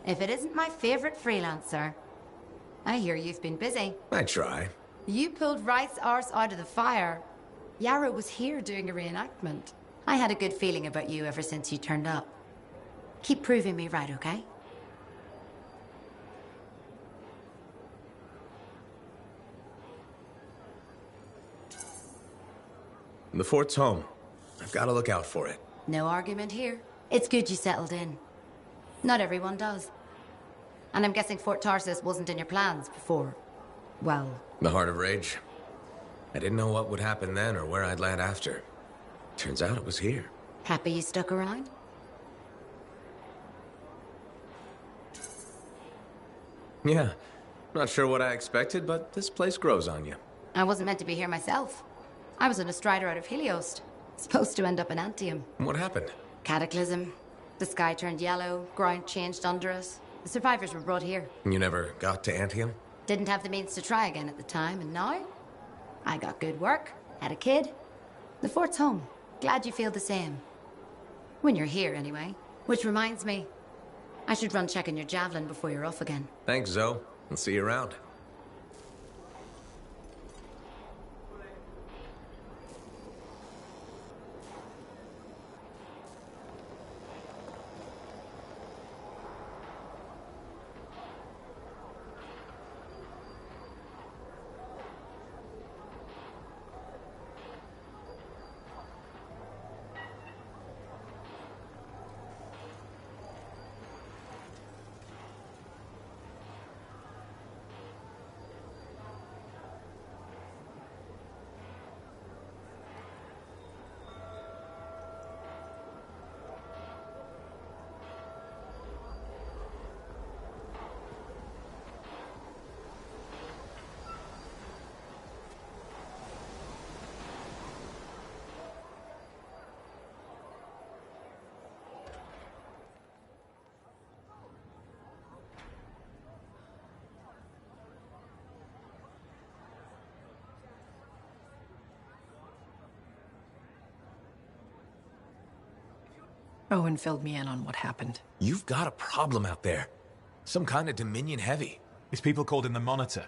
If it isn't my favorite freelancer. I hear you've been busy. I try. You pulled Wright's arse out of the fire. Yarrow was here doing a reenactment. I had a good feeling about you ever since you turned up. Keep proving me right, okay? The fort's home. I've got to look out for it. No argument here. It's good you settled in. Not everyone does. And I'm guessing Fort Tarsis wasn't in your plans before. Well... The Heart of Rage. I didn't know what would happen then or where I'd land after. Turns out it was here. Happy you stuck around? Yeah. Not sure what I expected, but this place grows on you. I wasn't meant to be here myself. I was on a strider out of Helios. Supposed to end up in Anthem. What happened? Cataclysm. The sky turned yellow, ground changed under us. The survivors were brought here. You never got to Anthem? Didn't have the means to try again at the time, and now? I got good work, had a kid. The fort's home. Glad you feel the same. When you're here, anyway. Which reminds me, I should run checking your javelin before you're off again. Thanks, Zoe. I'll see you around. Owen filled me in on what happened. You've got a problem out there. Some kind of Dominion heavy. His people called him the Monitor.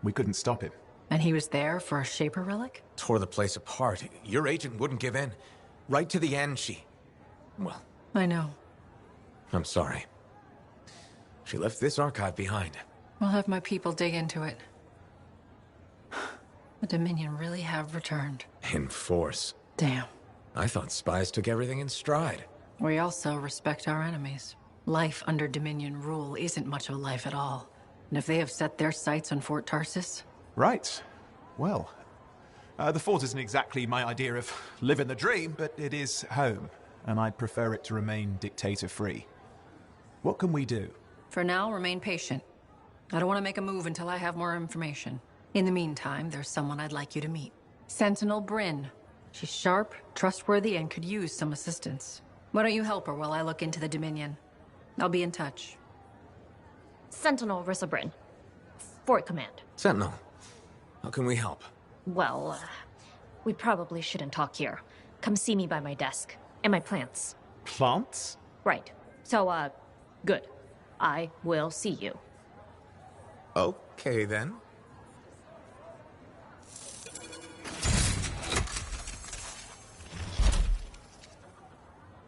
We couldn't stop him. And he was there for a Shaper relic? Tore the place apart. Your agent wouldn't give in. Right to the end, well... I know. I'm sorry. She left this archive behind. I'll have my people dig into it. The Dominion really have returned. In force. Damn. I thought spies took everything in stride. We also respect our enemies. Life under Dominion rule isn't much of a life at all. And if they have set their sights on Fort Tarsis... Right. Well, the fort isn't exactly my idea of living the dream, but it is home, and I'd prefer it to remain dictator-free. What can we do? For now, remain patient. I don't want to make a move until I have more information. In the meantime, there's someone I'd like you to meet. Sentinel Bryn. She's sharp, trustworthy, and could use some assistance. Why don't you help her while I look into the Dominion? I'll be in touch. Sentinel Rissa Bryn. Fort Command. Sentinel, how can we help? Well, we probably shouldn't talk here. Come see me by my desk. And my plants. Plants? Right. So, good. I will see you. Okay, then.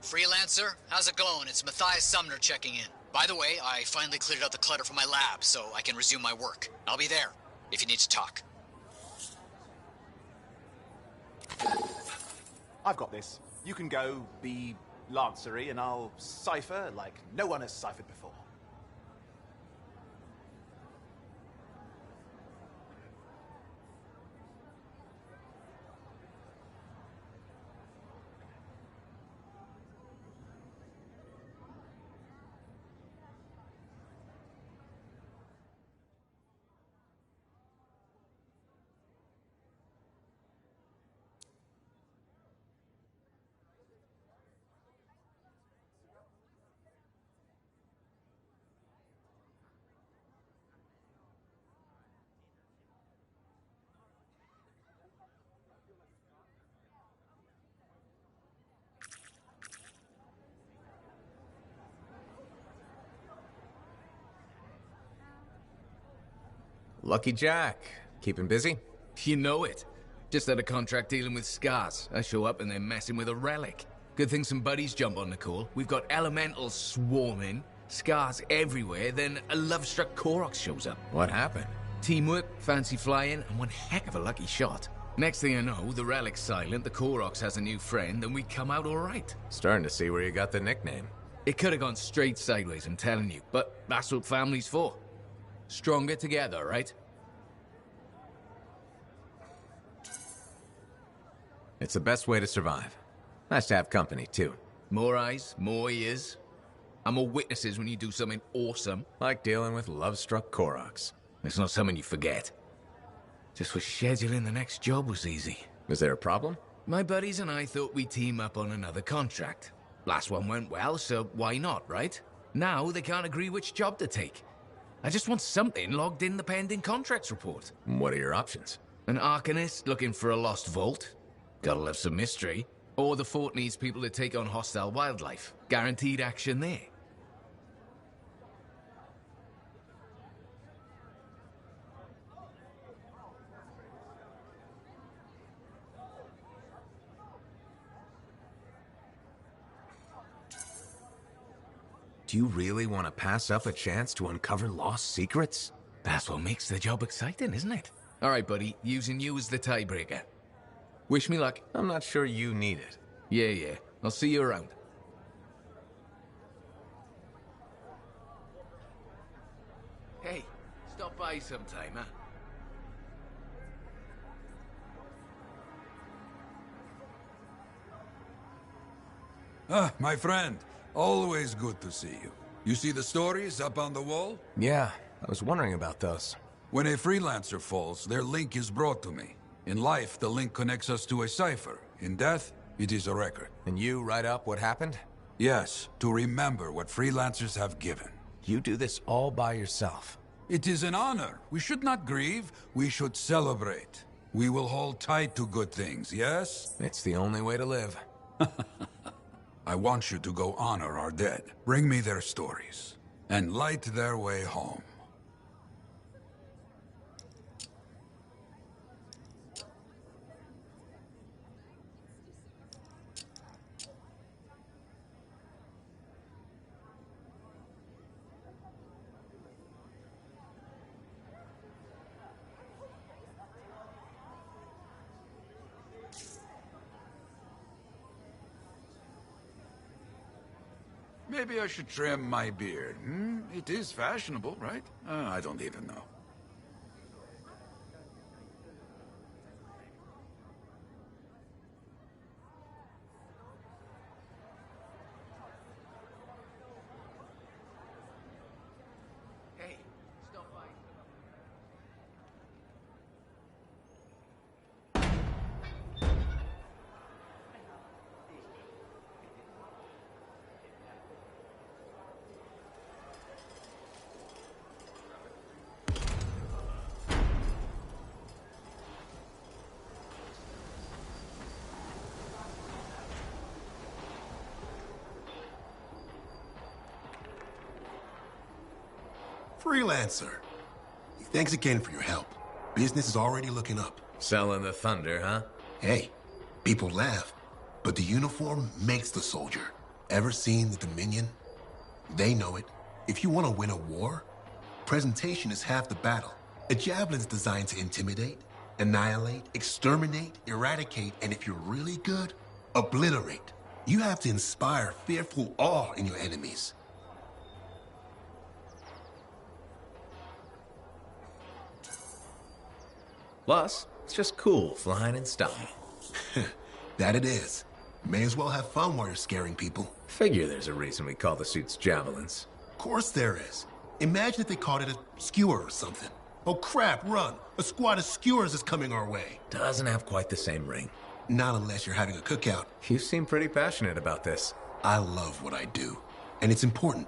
Freelancer, how's it going? It's Matthias Sumner checking in. By the way, I finally cleared out the clutter from my lab, so I can resume my work. I'll be there, if you need to talk. I've got this. You can go be Lancery, and I'll cipher like no one has ciphered before. Lucky Jack. Keeping busy? You know it. Just had a contract dealing with scars. I show up and they're messing with a relic. Good thing some buddies jump on the call. We've got elementals swarming, scars everywhere, then a love-struck Koroks shows up. What happened? Teamwork, fancy flying, and one heck of a lucky shot. Next thing I know, the relic's silent, the Koroks has a new friend, and we come out alright. Starting to see where you got the nickname. It could have gone straight sideways, I'm telling you, but that's what family's for. Stronger together, right? It's the best way to survive. Nice to have company, too. More eyes, more ears, and more witnesses when you do something awesome. Like dealing with love-struck Koroks. It's not something you forget. Just wish scheduling the next job was easy. Is there a problem? My buddies and I thought we'd team up on another contract. Last one went well, so why not, right? Now they can't agree which job to take. I just want something logged in the pending contracts report. What are your options? An Arcanist looking for a lost vault. Gotta love some mystery. Or the fort needs people to take on hostile wildlife. Guaranteed action there. Do you really want to pass up a chance to uncover lost secrets? That's what makes the job exciting, isn't it? All right, buddy. Using you as the tiebreaker. Wish me luck. I'm not sure you need it. Yeah. I'll see you around. Hey, stop by sometime, huh? Ah, my friend. Always good to see you. You see the stories up on the wall? Yeah, I was wondering about those. When a freelancer falls, their link is brought to me. In life, the link connects us to a cipher. In death, it is a record. And you write up what happened? Yes, to remember what freelancers have given. You do this all by yourself. It is an honor. We should not grieve, we should celebrate. We will hold tight to good things, yes? It's the only way to live. I want you to go honor our dead. Bring me their stories. And light their way home. Maybe I should trim my beard, hmm? It is fashionable, right? I don't even know. Hey, stop by. Freelancer. Thanks again for your help. Business is already looking up. Selling the thunder, huh? Hey, people laugh, but the uniform makes the soldier. Ever seen the Dominion? They know it. If you want to win a war, presentation is half the battle. A javelin's designed to intimidate, annihilate, exterminate, eradicate, and if you're really good, obliterate. You have to inspire fearful awe in your enemies. Plus, it's just cool flying in style. That it is. May as well have fun while you're scaring people. Figure there's a reason we call the suits javelins. Of course there is. Imagine if they called it a skewer or something. Oh crap, run! A squad of skewers is coming our way. Doesn't have quite the same ring. Not unless you're having a cookout. You seem pretty passionate about this. I love what I do. And it's important.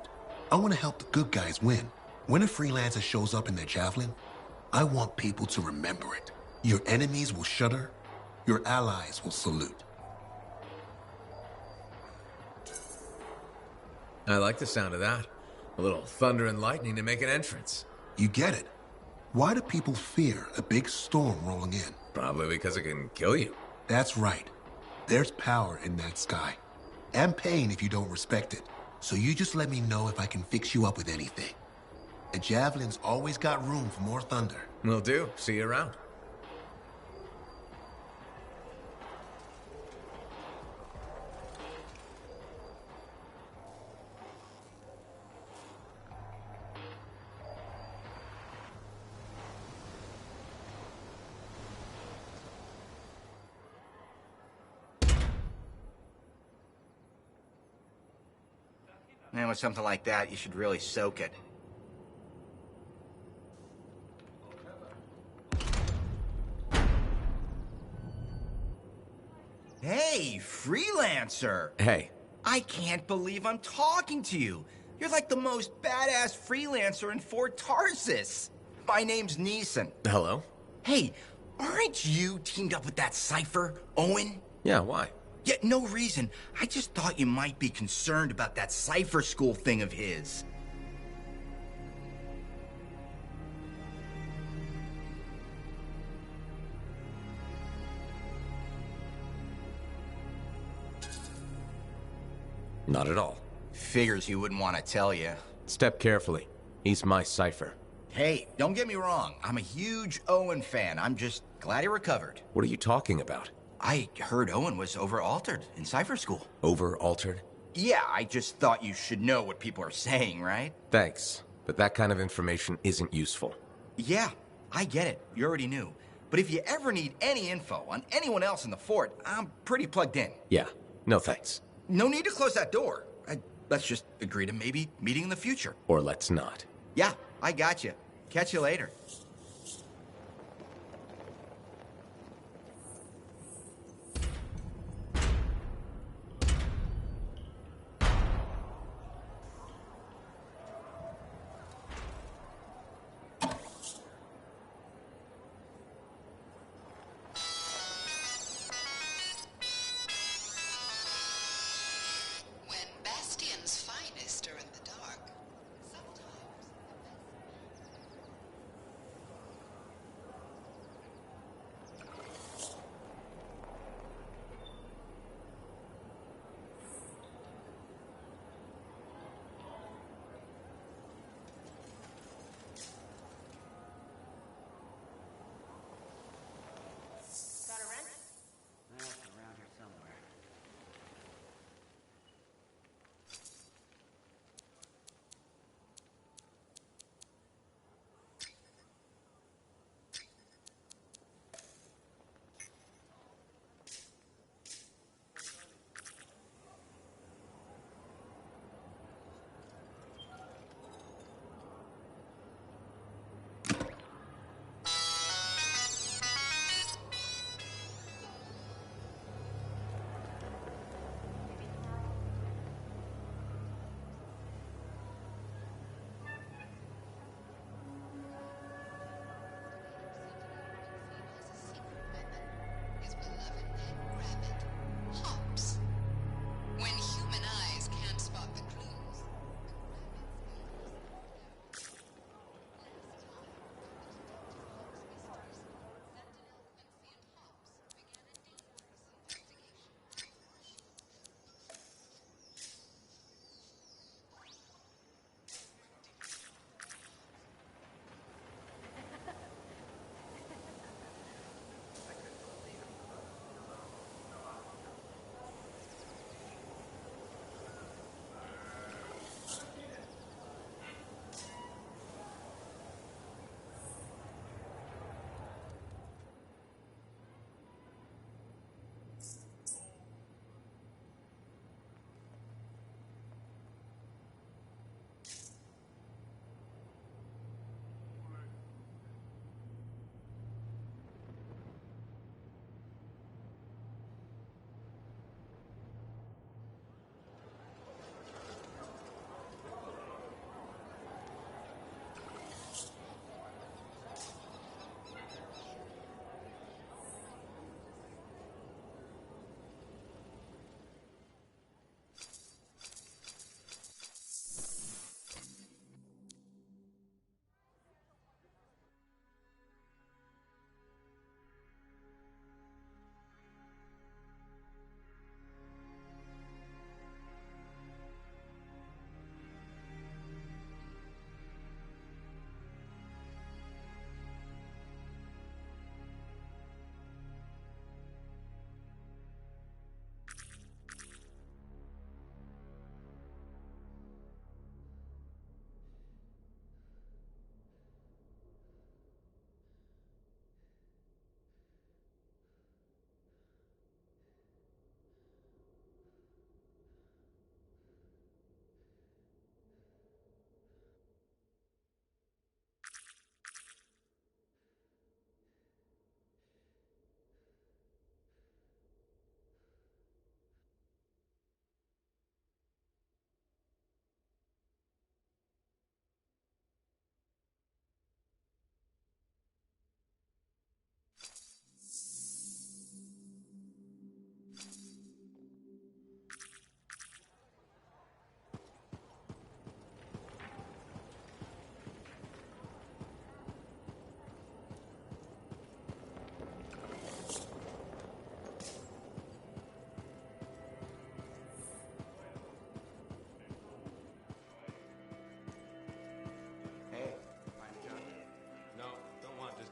I want to help the good guys win. When a freelancer shows up in their javelin, I want people to remember it. Your enemies will shudder. Your allies will salute. I like the sound of that. A little thunder and lightning to make an entrance. You get it. Why do people fear a big storm rolling in? Probably because it can kill you. That's right. There's power in that sky. And pain if you don't respect it. So you just let me know if I can fix you up with anything. A javelin's always got room for more thunder. Will do. See you around. Man, with something like that, you should really soak it. Hey, freelancer! Hey. I can't believe I'm talking to you. You're like the most badass freelancer in Fort Tarsis. My name's Neeson. Hello? Hey, aren't you teamed up with that cipher, Owen? Yeah, why? Yeah, no reason. I just thought you might be concerned about that cipher school thing of his. Not at all. Figures he wouldn't want to tell you. Step carefully. He's my cipher. Hey, don't get me wrong. I'm a huge Owen fan. I'm just glad he recovered. What are you talking about? I heard Owen was over-altered in cipher school. Over-altered? Yeah, I just thought you should know what people are saying, right? Thanks, but that kind of information isn't useful. Yeah, I get it. You already knew. But if you ever need any info on anyone else in the fort, I'm pretty plugged in. Yeah, no thanks. No need to close that door. Let's just agree to maybe meeting in the future. Or let's not. Yeah, I got you. Catch you later.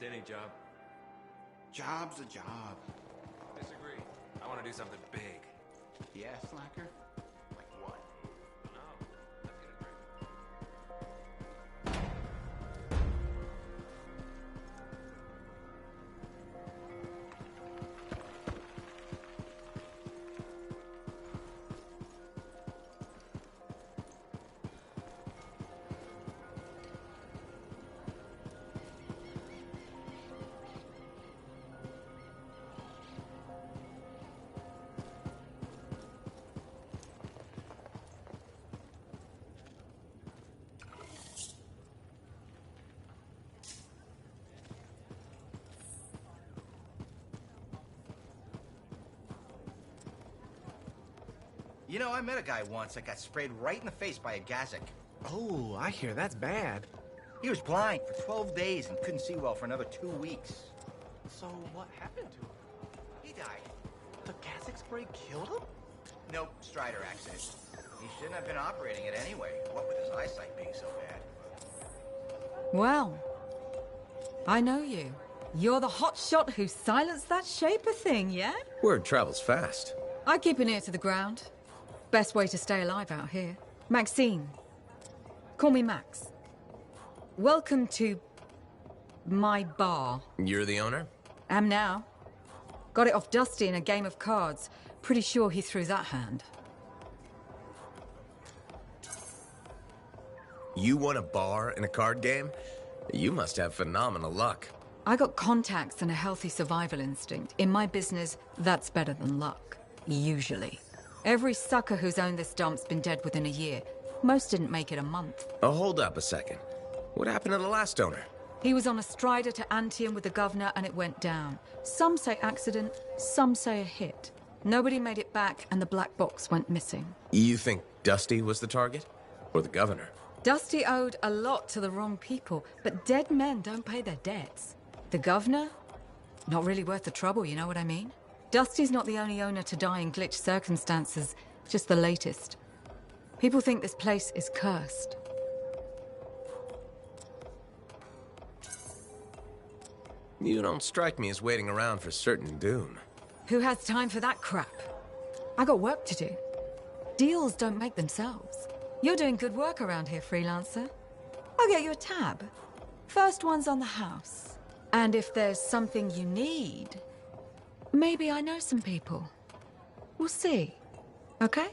Any job. Job's a job. Disagree. I want to do something big. Yeah, slacker? Like what? No. Let's get a drink. You know, I met a guy once that got sprayed right in the face by a Gazak. Oh, I hear that's bad. He was blind for 12 days and couldn't see well for another 2 weeks. So what happened to him? He died. The Kazakh spray killed him? Nope, Strider accident. He shouldn't have been operating it anyway, what with his eyesight being so bad. Well, I know you. You're the hotshot who silenced that Shaper thing, yeah? Word travels fast. I keep an ear to the ground. Best way to stay alive out here. Maxine. Call me Max. Welcome to my bar. You're the owner? Am now. Got it off Dusty in a game of cards. Pretty sure he threw that hand. You won a bar in a card game? You must have phenomenal luck. I got contacts and a healthy survival instinct. In my business, that's better than luck. Usually. Every sucker who's owned this dump's been dead within a year. Most didn't make it a month. Oh, hold up a second. What happened to the last owner? He was on a strider to Anthem with the governor and it went down. Some say accident, some say a hit. Nobody made it back and the black box went missing. You think Dusty was the target? Or the governor? Dusty owed a lot to the wrong people, but dead men don't pay their debts. The governor? Not really worth the trouble, you know what I mean? Dusty's not the only owner to die in glitch circumstances, just the latest. People think this place is cursed. You don't strike me as waiting around for certain doom. Who has time for that crap? I got work to do. Deals don't make themselves. You're doing good work around here, freelancer. I'll get you a tab. First one's on the house. And if there's something you need, maybe I know some people. We'll see. Okay?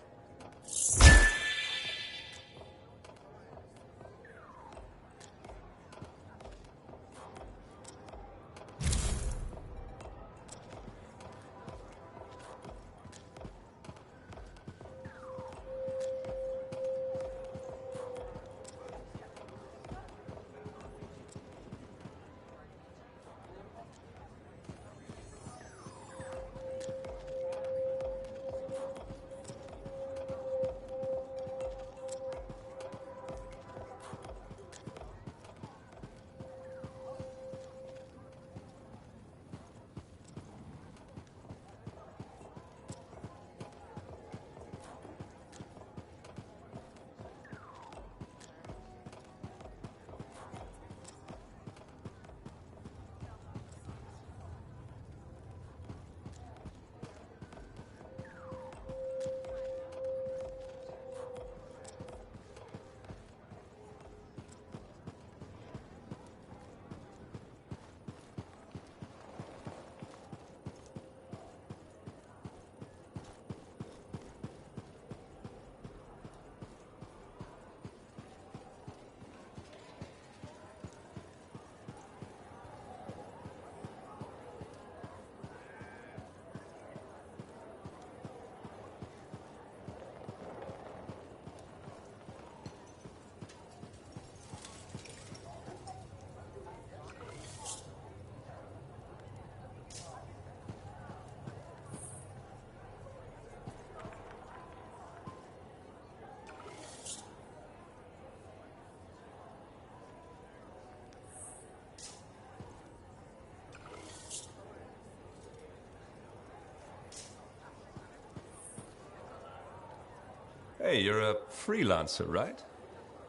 Hey, you're a freelancer, right?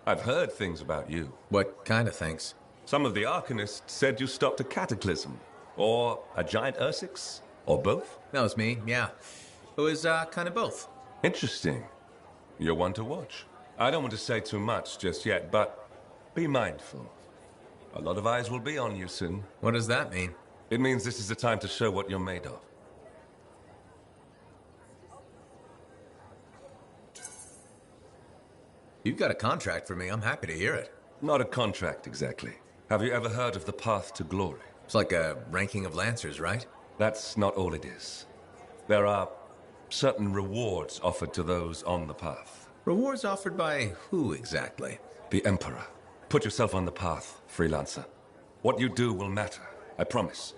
I've heard things about you. What kind of things? Some of the Arcanists said you stopped a cataclysm, or a giant Ursix, or both. That was me, yeah. It was, kind of both. Interesting. You're one to watch. I don't want to say too much just yet, but be mindful. A lot of eyes will be on you soon. What does that mean? It means this is the time to show what you're made of. You've got a contract for me. I'm happy to hear it. Not a contract, exactly. Have you ever heard of the path to glory? It's like a ranking of Lancers, right? That's not all it is. There are certain rewards offered to those on the path. Rewards offered by who exactly? The Emperor. Put yourself on the path, freelancer. What you do will matter, I promise.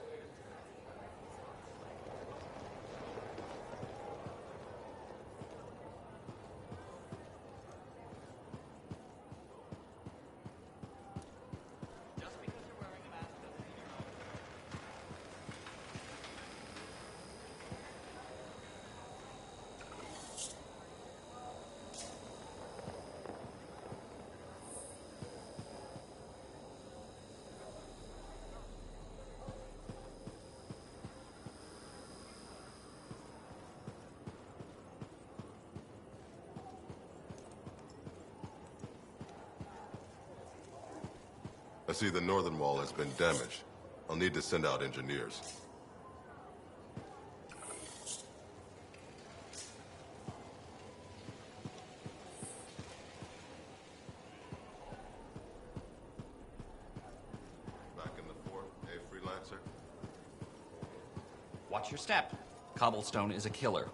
I see the northern wall has been damaged. I'll need to send out engineers. Back in the fort, freelancer? Watch your step. Cobblestone is a killer.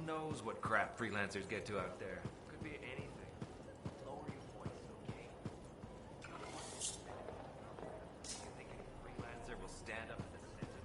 Knows what crap freelancers get to out there. Could be anything. Lower your voice, okay? You think any freelancer will stand up to the citizen?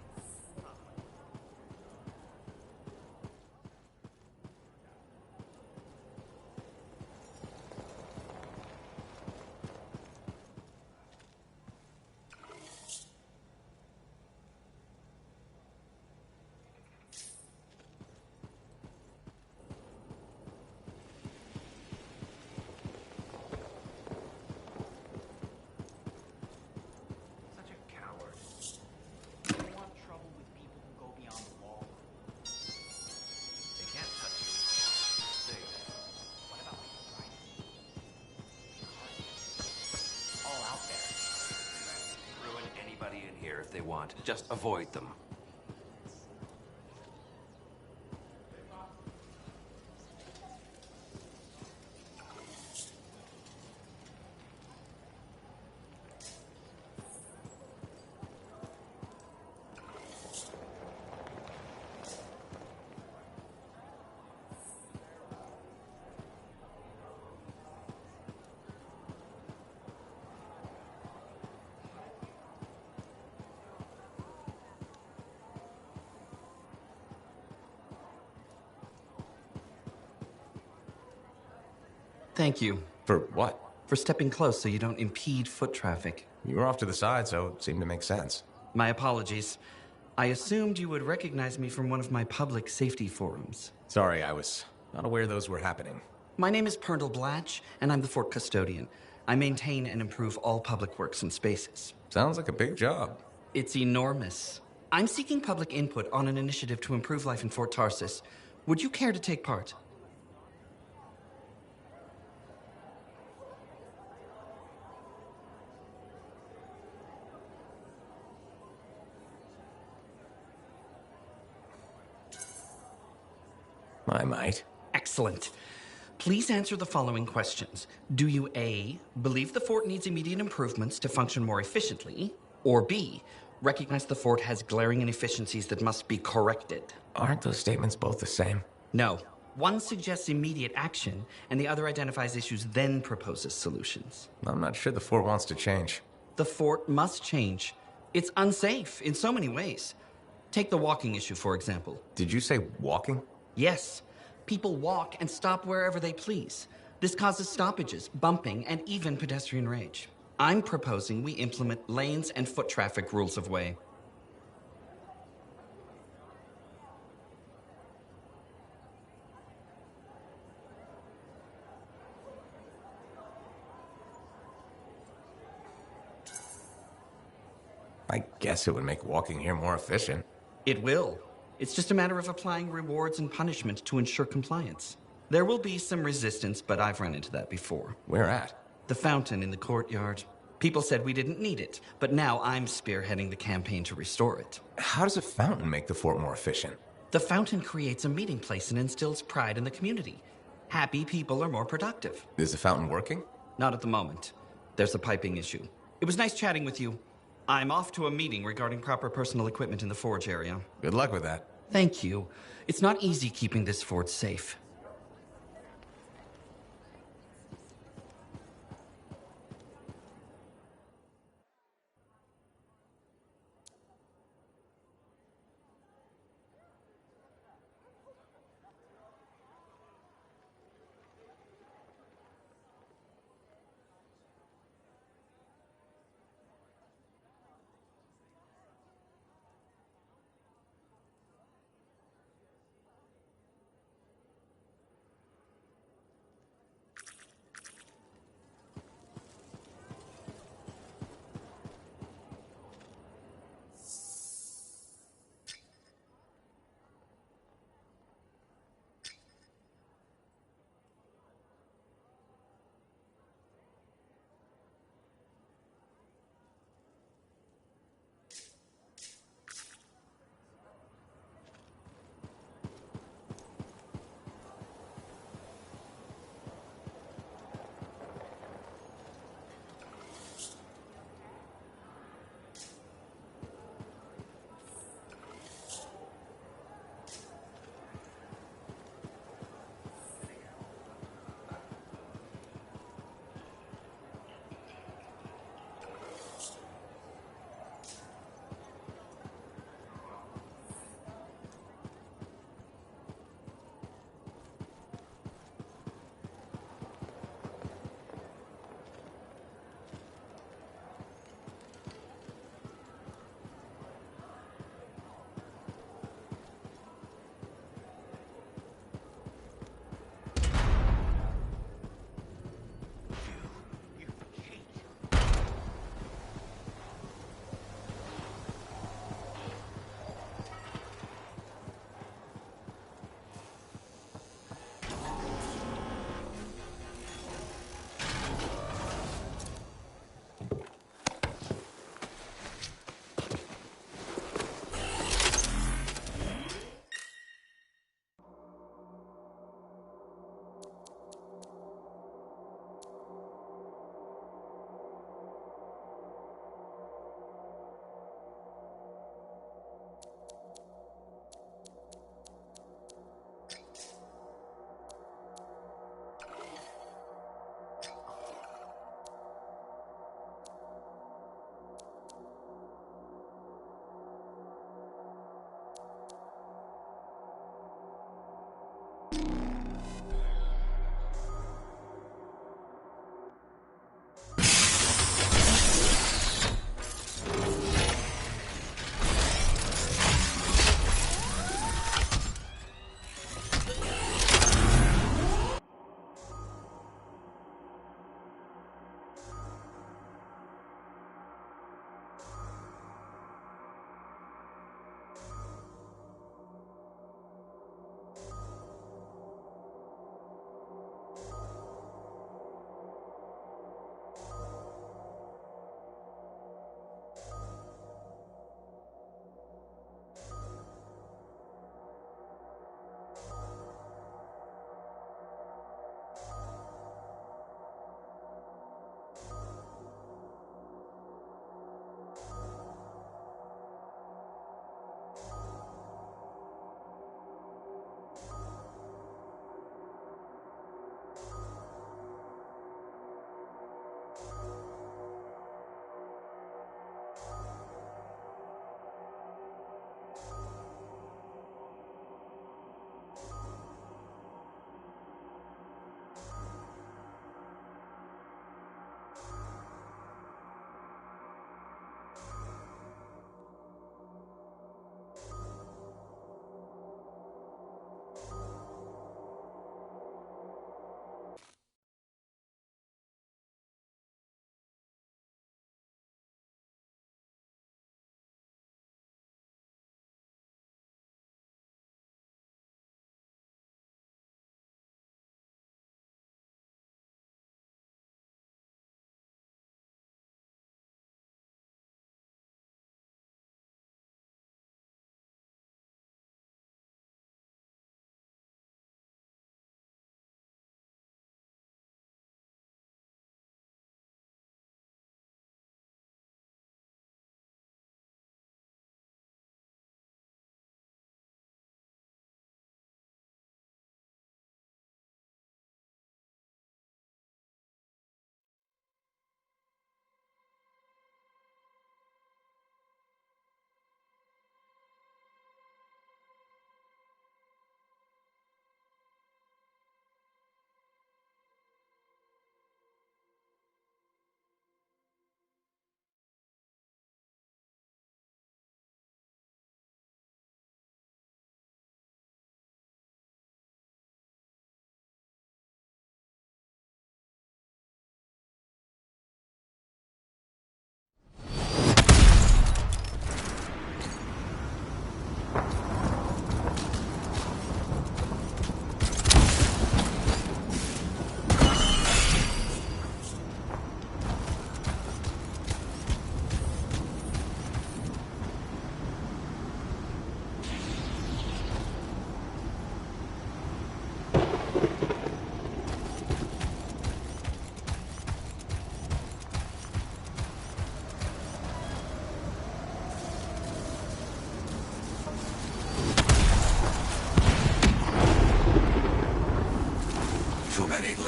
If they want, just avoid them. Thank you. For what? For stepping close so you don't impede foot traffic. You were off to the side, so it seemed to make sense. My apologies. I assumed you would recognize me from one of my public safety forums. Sorry, I was not aware those were happening. My name is Pernell Blatch, and I'm the fort custodian. I maintain and improve all public works and spaces. Sounds like a big job. It's enormous. I'm seeking public input on an initiative to improve life in Fort Tarsis. Would you care to take part? I might. Excellent. Please answer the following questions. Do you A, believe the fort needs immediate improvements to function more efficiently? Or B, recognize the fort has glaring inefficiencies that must be corrected? Aren't those statements both the same? No. One suggests immediate action, and the other identifies issues, then proposes solutions. I'm not sure the fort wants to change. The fort must change. It's unsafe in so many ways. Take the walking issue, for example. Did you say walking? Yes. People walk and stop wherever they please. This causes stoppages, bumping, and even pedestrian rage. I'm proposing we implement lanes and foot traffic rules of way. I guess it would make walking here more efficient. It will. It's just a matter of applying rewards and punishment to ensure compliance. There will be some resistance, but I've run into that before. Where at? The fountain in the courtyard. People said we didn't need it, but now I'm spearheading the campaign to restore it. How does a fountain make the fort more efficient? The fountain creates a meeting place and instills pride in the community. Happy people are more productive. Is the fountain working? Not at the moment. There's a piping issue. It was nice chatting with you. I'm off to a meeting regarding proper personal equipment in the forge area. Good luck with that. Thank you. It's not easy keeping this forge safe.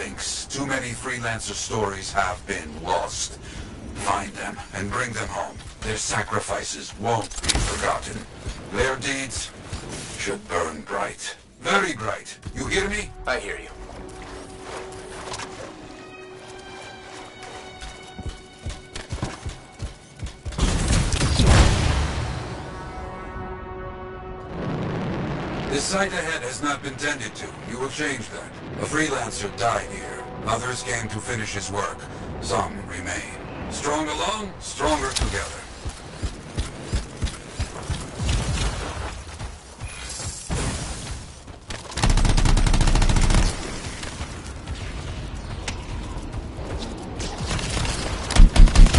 links. Too many freelancer stories have been lost. Find them and bring them home. Their sacrifices won't be forgotten. Their deeds should burn bright. Very bright. You hear me? I hear you. This site ahead has not been tended to. You will change that. A freelancer died here. Others came to finish his work. Some remain. Strong alone, stronger together.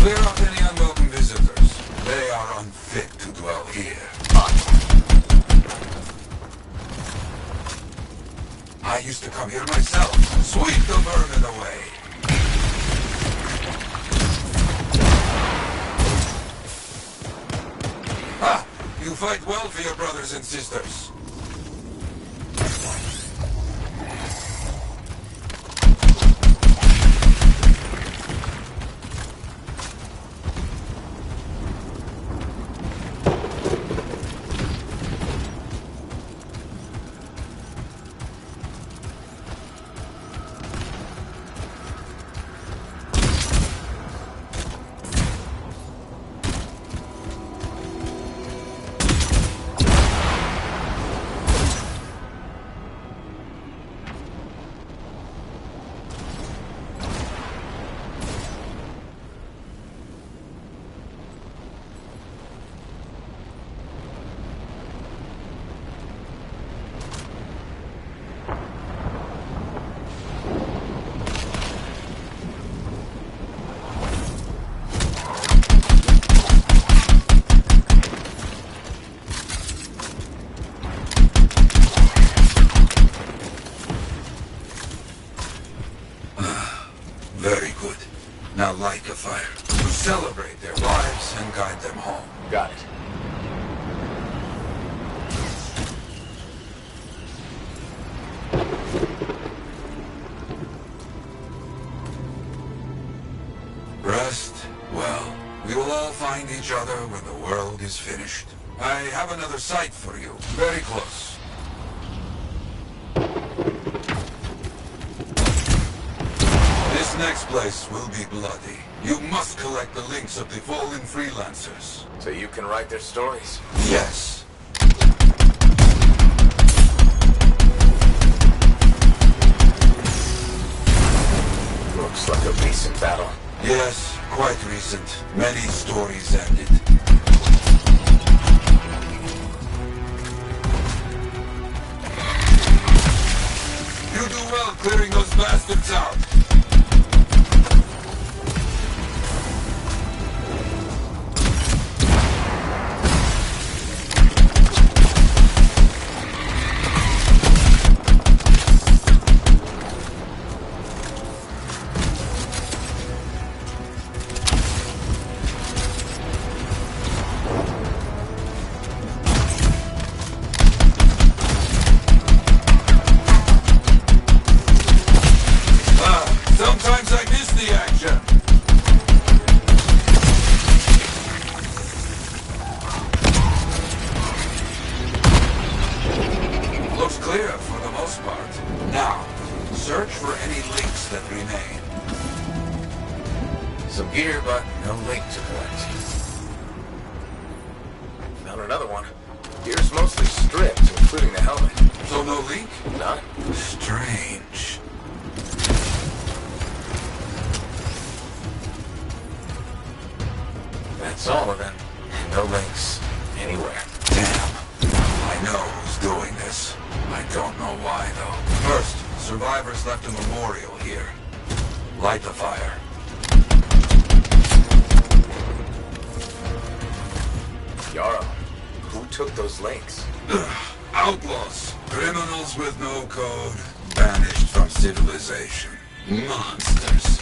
Clear out any unwelcome visitors. They are unfit to dwell here. I used to come here myself. Sweep the vermin away. Ah, you fight well for your brothers and sisters. Very good. Now light a fire to celebrate their lives and guide them home. Got it. Rest? Well, we will all find each other when the world is finished. I have another site for you. Very close. This next place will be bloody. You must collect the links of the fallen freelancers. So you can write their stories? Yes. Looks like a recent battle. Yes, quite recent. Many stories ended. You do well clearing those bastards out. Sometimes I miss the action. Looks clear for the most part. Now, search for any links that remain. Some gear, but no link to collect. Found another one. Gear's mostly stripped, including the helmet. So no link? None. Strange. That's all of them. No links anywhere. Damn. I know who's doing this. I don't know why, though. First, survivors left a memorial here. Light the fire. Yarrow, who took those links? Outlaws. Criminals with no code. Banished from civilization. Monsters.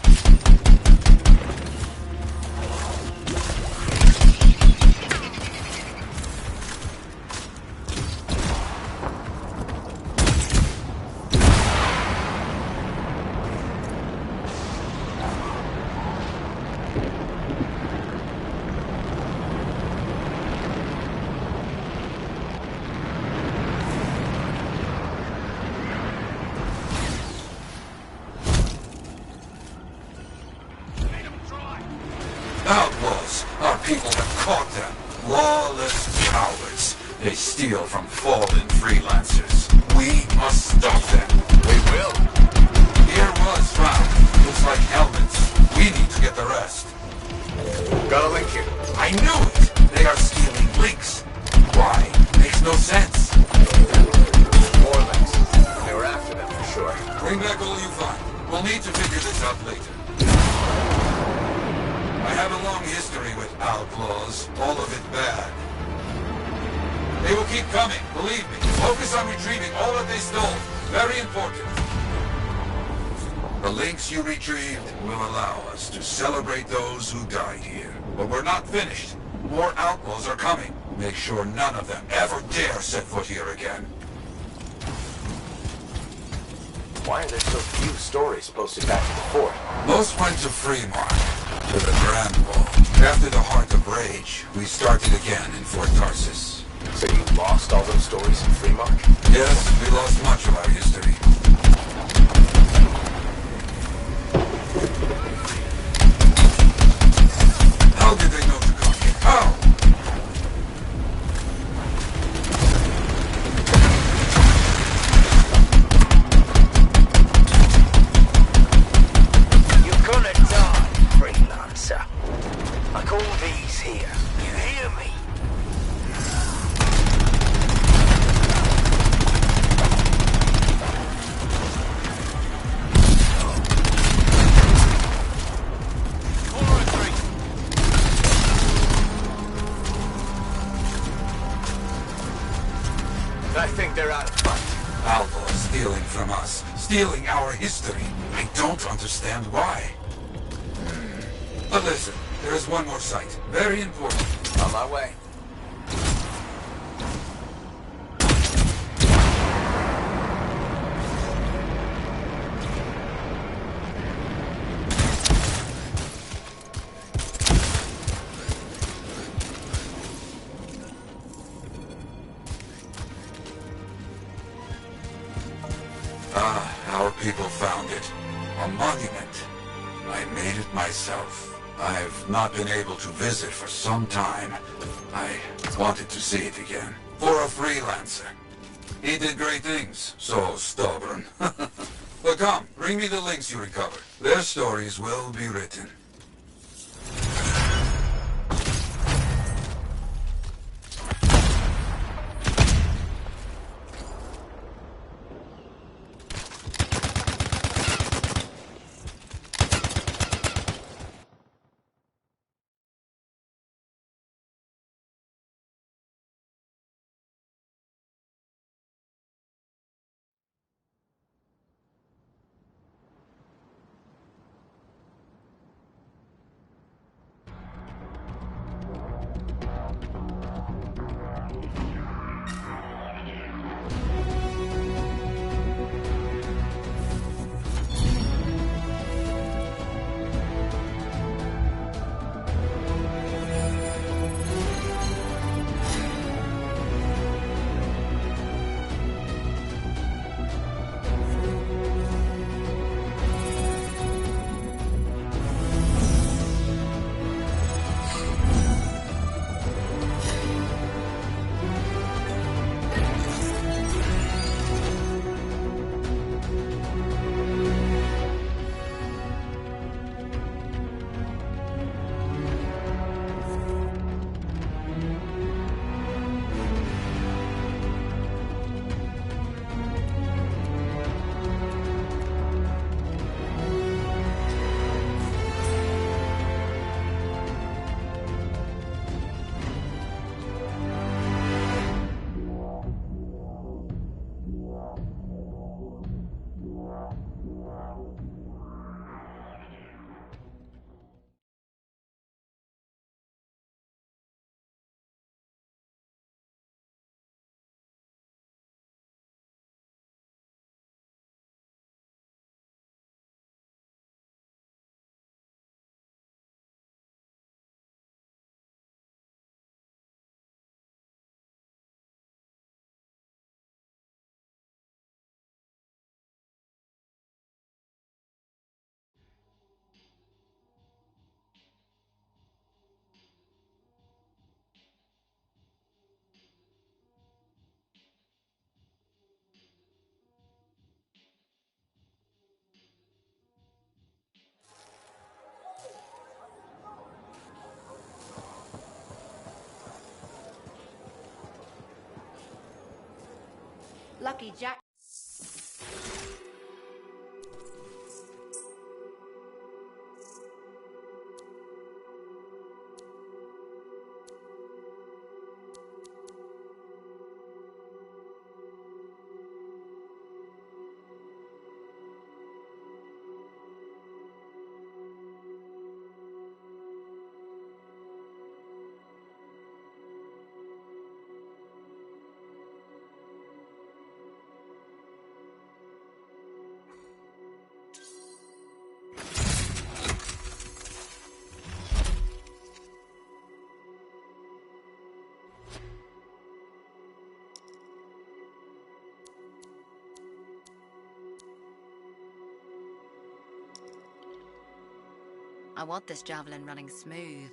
Outlaws! Our people have caught them. Lawless cowards. They steal from fallen freelancers. We must stop them. We will. Here was found. Looks like helmets. We need to get the rest. Got a link here. I knew it! They are stealing links. Why? Makes no sense. More links. They were after them for sure. Bring back all you find. We'll need to figure this out later. I have a long history with outlaws, all of it bad. They will keep coming, believe me. Focus on retrieving all that they stole. Very important. The links you retrieved will allow us to celebrate those who died here. But we're not finished. More outlaws are coming. Make sure none of them ever dare set foot here again. Why are there so few stories posted back to the fort? Most went to Fremont, to the Grand Wall. After the Heart of Rage, we started again in Fort Tarsis. So you lost all those stories in Fremont? Yes, we lost much of our history. How did they know to come here? How? You're gonna die, freelancer. Like all these here. You hear me? I think they're out of fight. Outlaws stealing from us. Stealing our history. I don't understand why. But listen, there is one more site. Very important. On my way. Our people found it. A monument. I made it myself. I've not been able to visit for some time. I wanted to see it again. For a freelancer. He did great things. So stubborn. But come, bring me the links you recovered. Their stories will be written. lucky Jack. I want this javelin running smooth.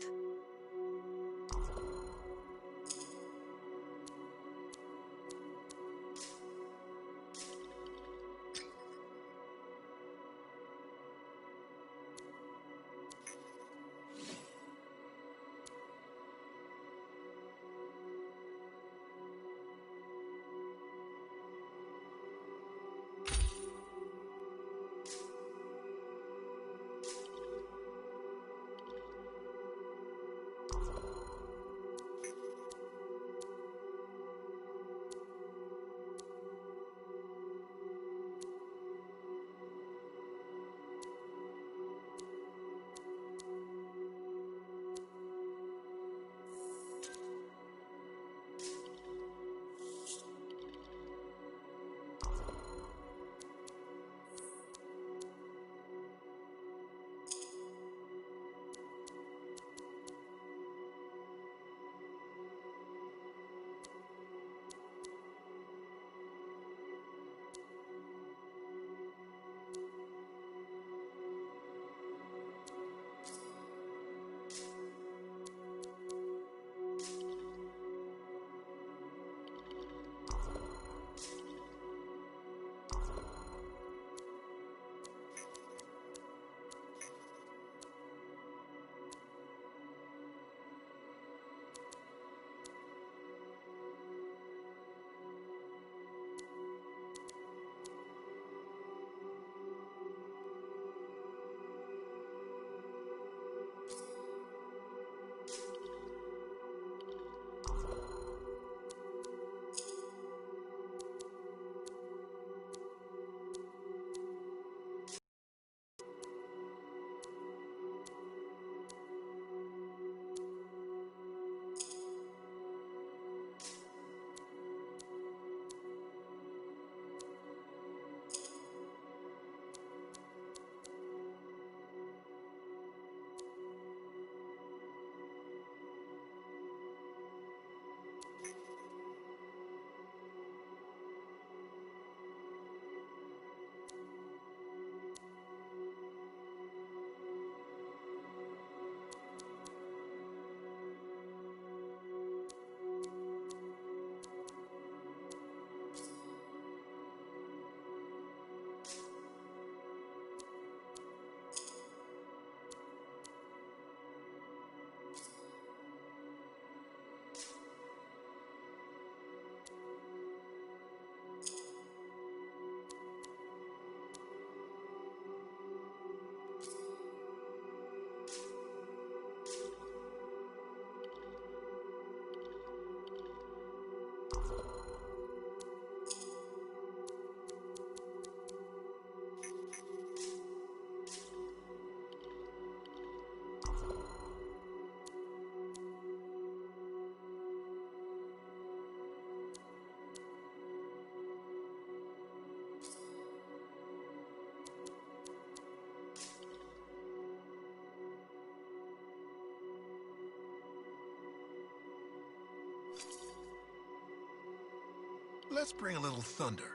Let's bring a little thunder.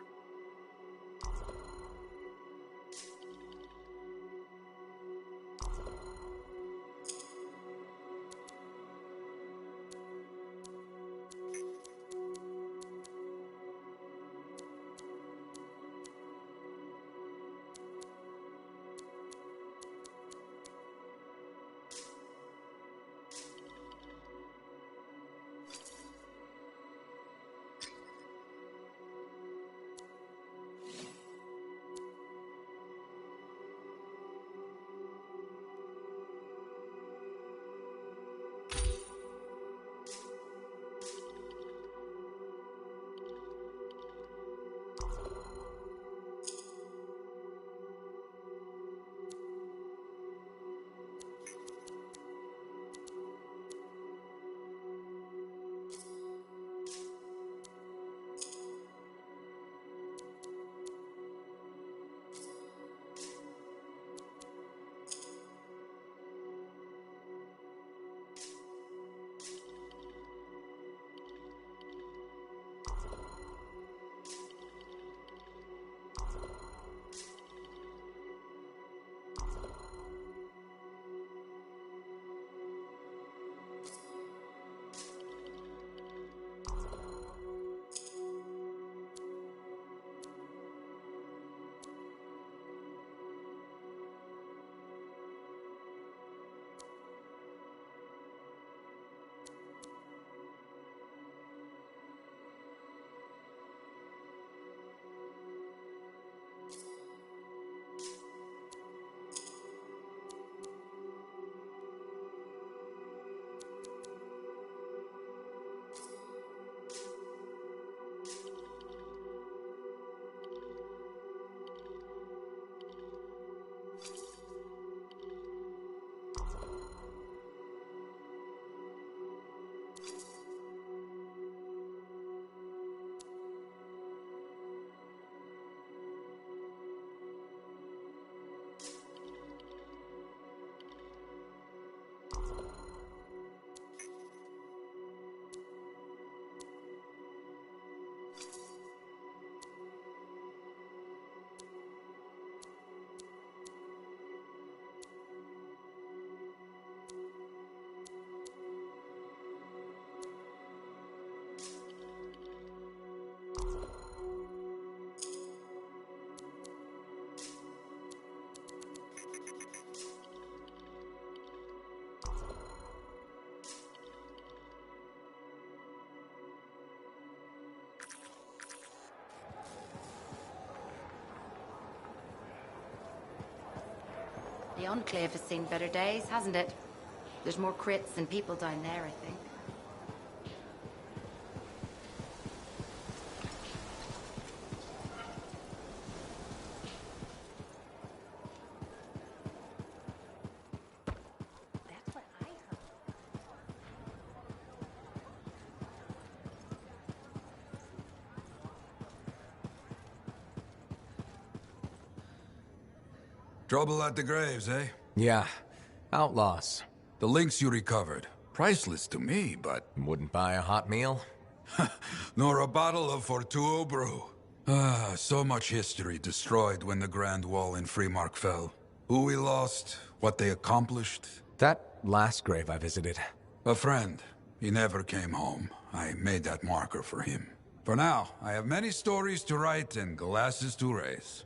The Enclave has seen better days, hasn't it? There's more crits than people down there, I think. Trouble at the graves, eh? Yeah. Outlaws. The links you recovered. Priceless to me, but... Wouldn't buy a hot meal? Nor a bottle of Fortuo brew. Ah, so much history destroyed when the Grand Wall in Freemark fell. Who we lost, what they accomplished. That last grave I visited. A friend. He never came home. I made that marker for him. For now, I have many stories to write and glasses to raise.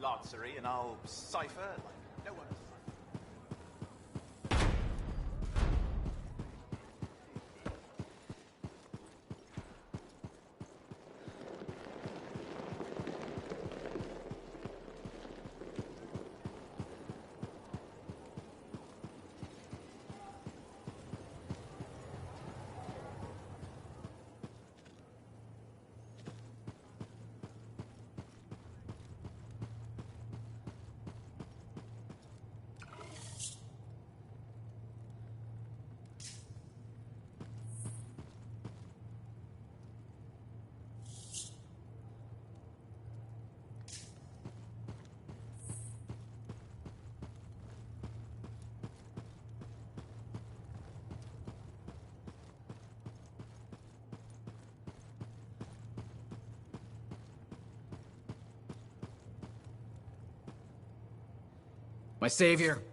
Lancery, and I'll cipher like no one else. My savior,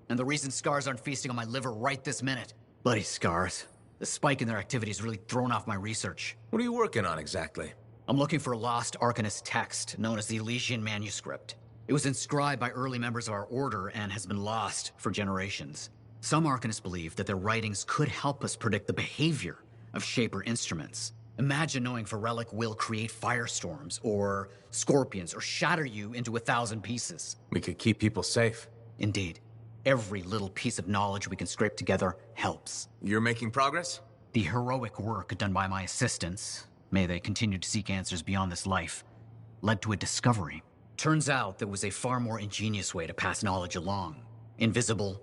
and the reason scars aren't feasting on my liver right this minute. Bloody scars. The spike in their activity has really thrown off my research. What are you working on exactly? I'm looking for a lost Arcanist text known as the Elysian Manuscript. It was inscribed by early members of our order and has been lost for generations. Some Arcanists believe that their writings could help us predict the behavior of Shaper instruments. Imagine knowing if a relic will create firestorms, or scorpions, or shatter you into 1,000 pieces. We could keep people safe. Indeed. Every little piece of knowledge we can scrape together helps. You're making progress? The heroic work done by my assistants, may they continue to seek answers beyond this life, led to a discovery. Turns out there was a far more ingenious way to pass knowledge along. Invisible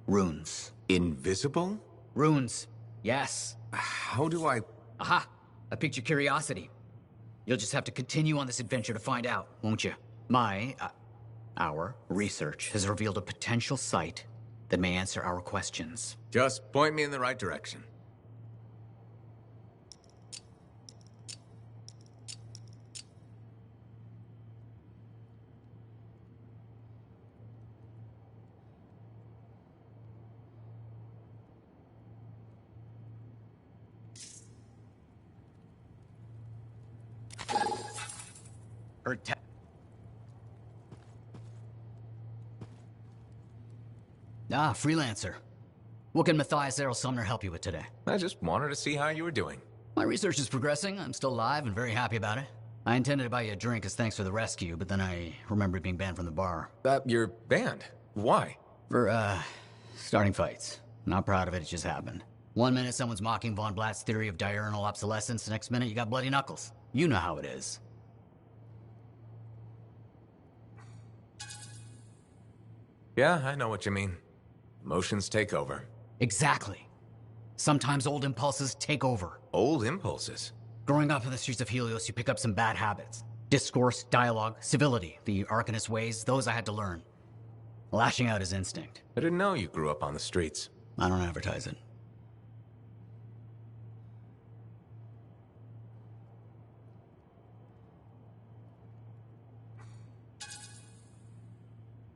runes. Invisible? Runes, yes. How do I... Aha! I piqued your curiosity. You'll just have to continue on this adventure to find out, won't you? Our research has revealed a potential site that may answer our questions. Just point me in the right direction. Freelancer. What can Matthias Errol Sumner help you with today? I just wanted to see how you were doing. My research is progressing. I'm still alive and very happy about it. I intended to buy you a drink as thanks for the rescue, but then I remembered being banned from the bar. You're banned? Why? For, starting fights. Not proud of it, it just happened. One minute someone's mocking Von Blatt's theory of diurnal obsolescence, the next minute you got bloody knuckles. You know how it is. Yeah, I know what you mean. Emotions take over. Exactly. Sometimes old impulses take over. Old impulses? Growing up in the streets of Helios, you pick up some bad habits. Discourse, dialogue, civility, the Arcanist ways, those I had to learn. Lashing out is instinct. I didn't know you grew up on the streets. I don't advertise it.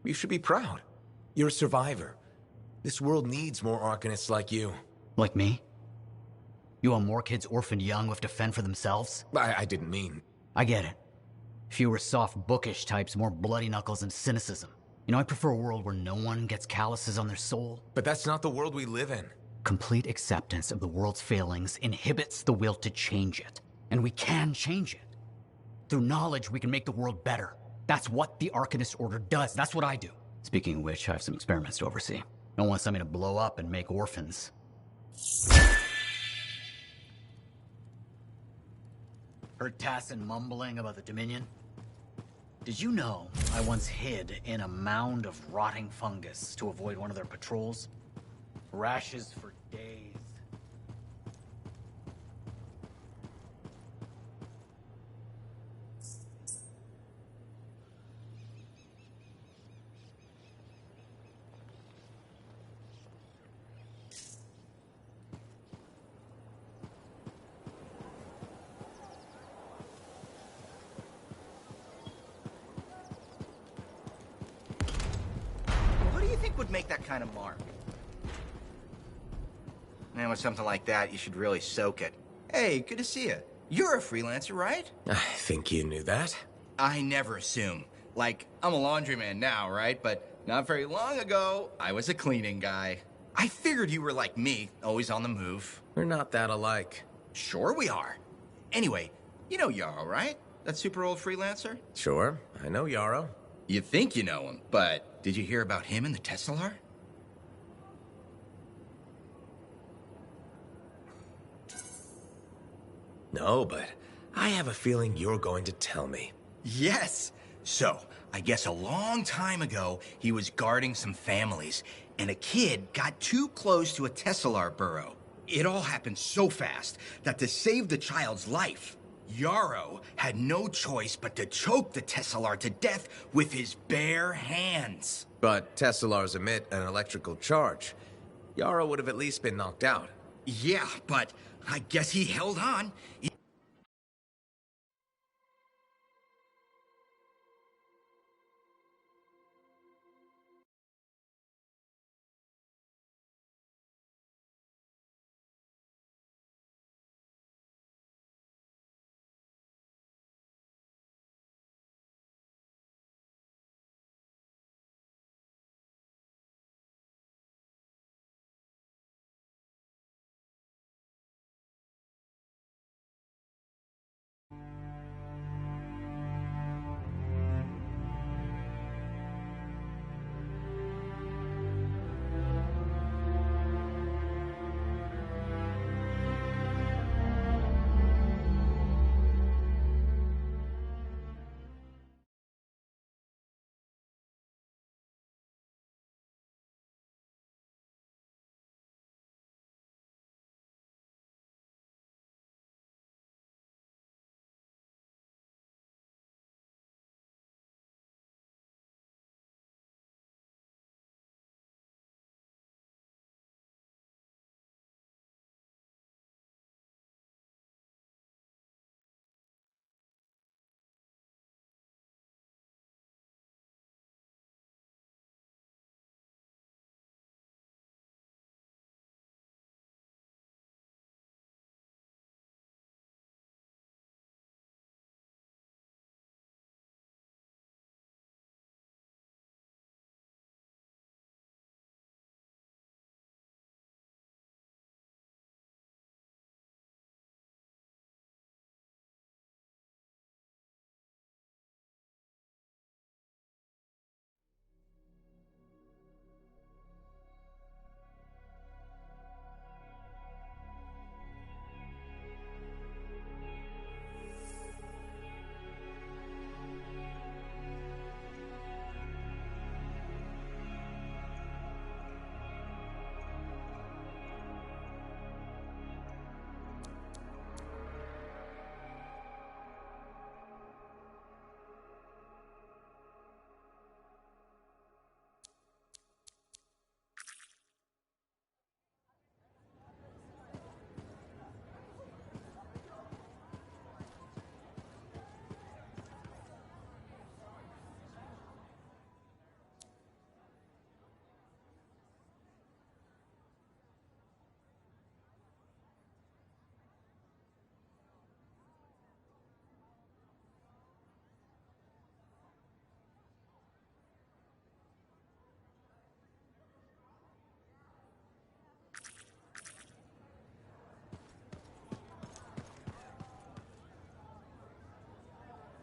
You should be proud. You're a survivor. This world needs more Arcanists like you. Like me? You want more kids orphaned young who have to fend for themselves? I didn't mean... I get it. Fewer soft, bookish types, more bloody knuckles and cynicism. You know, I prefer a world where no one gets calluses on their soul. But that's not the world we live in. Complete acceptance of the world's failings inhibits the will to change it. And we can change it. Through knowledge, we can make the world better. That's what the Arcanist Order does. That's what I do. Speaking of which, I have some experiments to oversee. Don't want something to blow up and make orphans. Heard Tassin mumbling about the Dominion? Did you know I once hid in a mound of rotting fungus to avoid one of their patrols? Rashes for days. What do you think would make that kind of mark? And with something like that, you should really soak it. Hey, good to see you. You're a freelancer, right? I think you knew that. I never assume. Like, I'm a laundryman now, right? But not very long ago, I was a cleaning guy. I figured you were like me, always on the move. We're not that alike. Sure we are. Anyway, you know Yarrow, right? That super old freelancer? Sure, I know Yarrow. You think you know him, but did you hear about him and the Tesselar? No, but I have a feeling you're going to tell me. Yes. So, I guess a long time ago, he was guarding some families, and a kid got too close to a Tesselar burrow. It all happened so fast that to save the child's life, Yarrow had no choice but to choke the Tesselar to death with his bare hands. But Tesselars emit an electrical charge. Yarrow would have at least been knocked out. Yeah, but I guess he held on.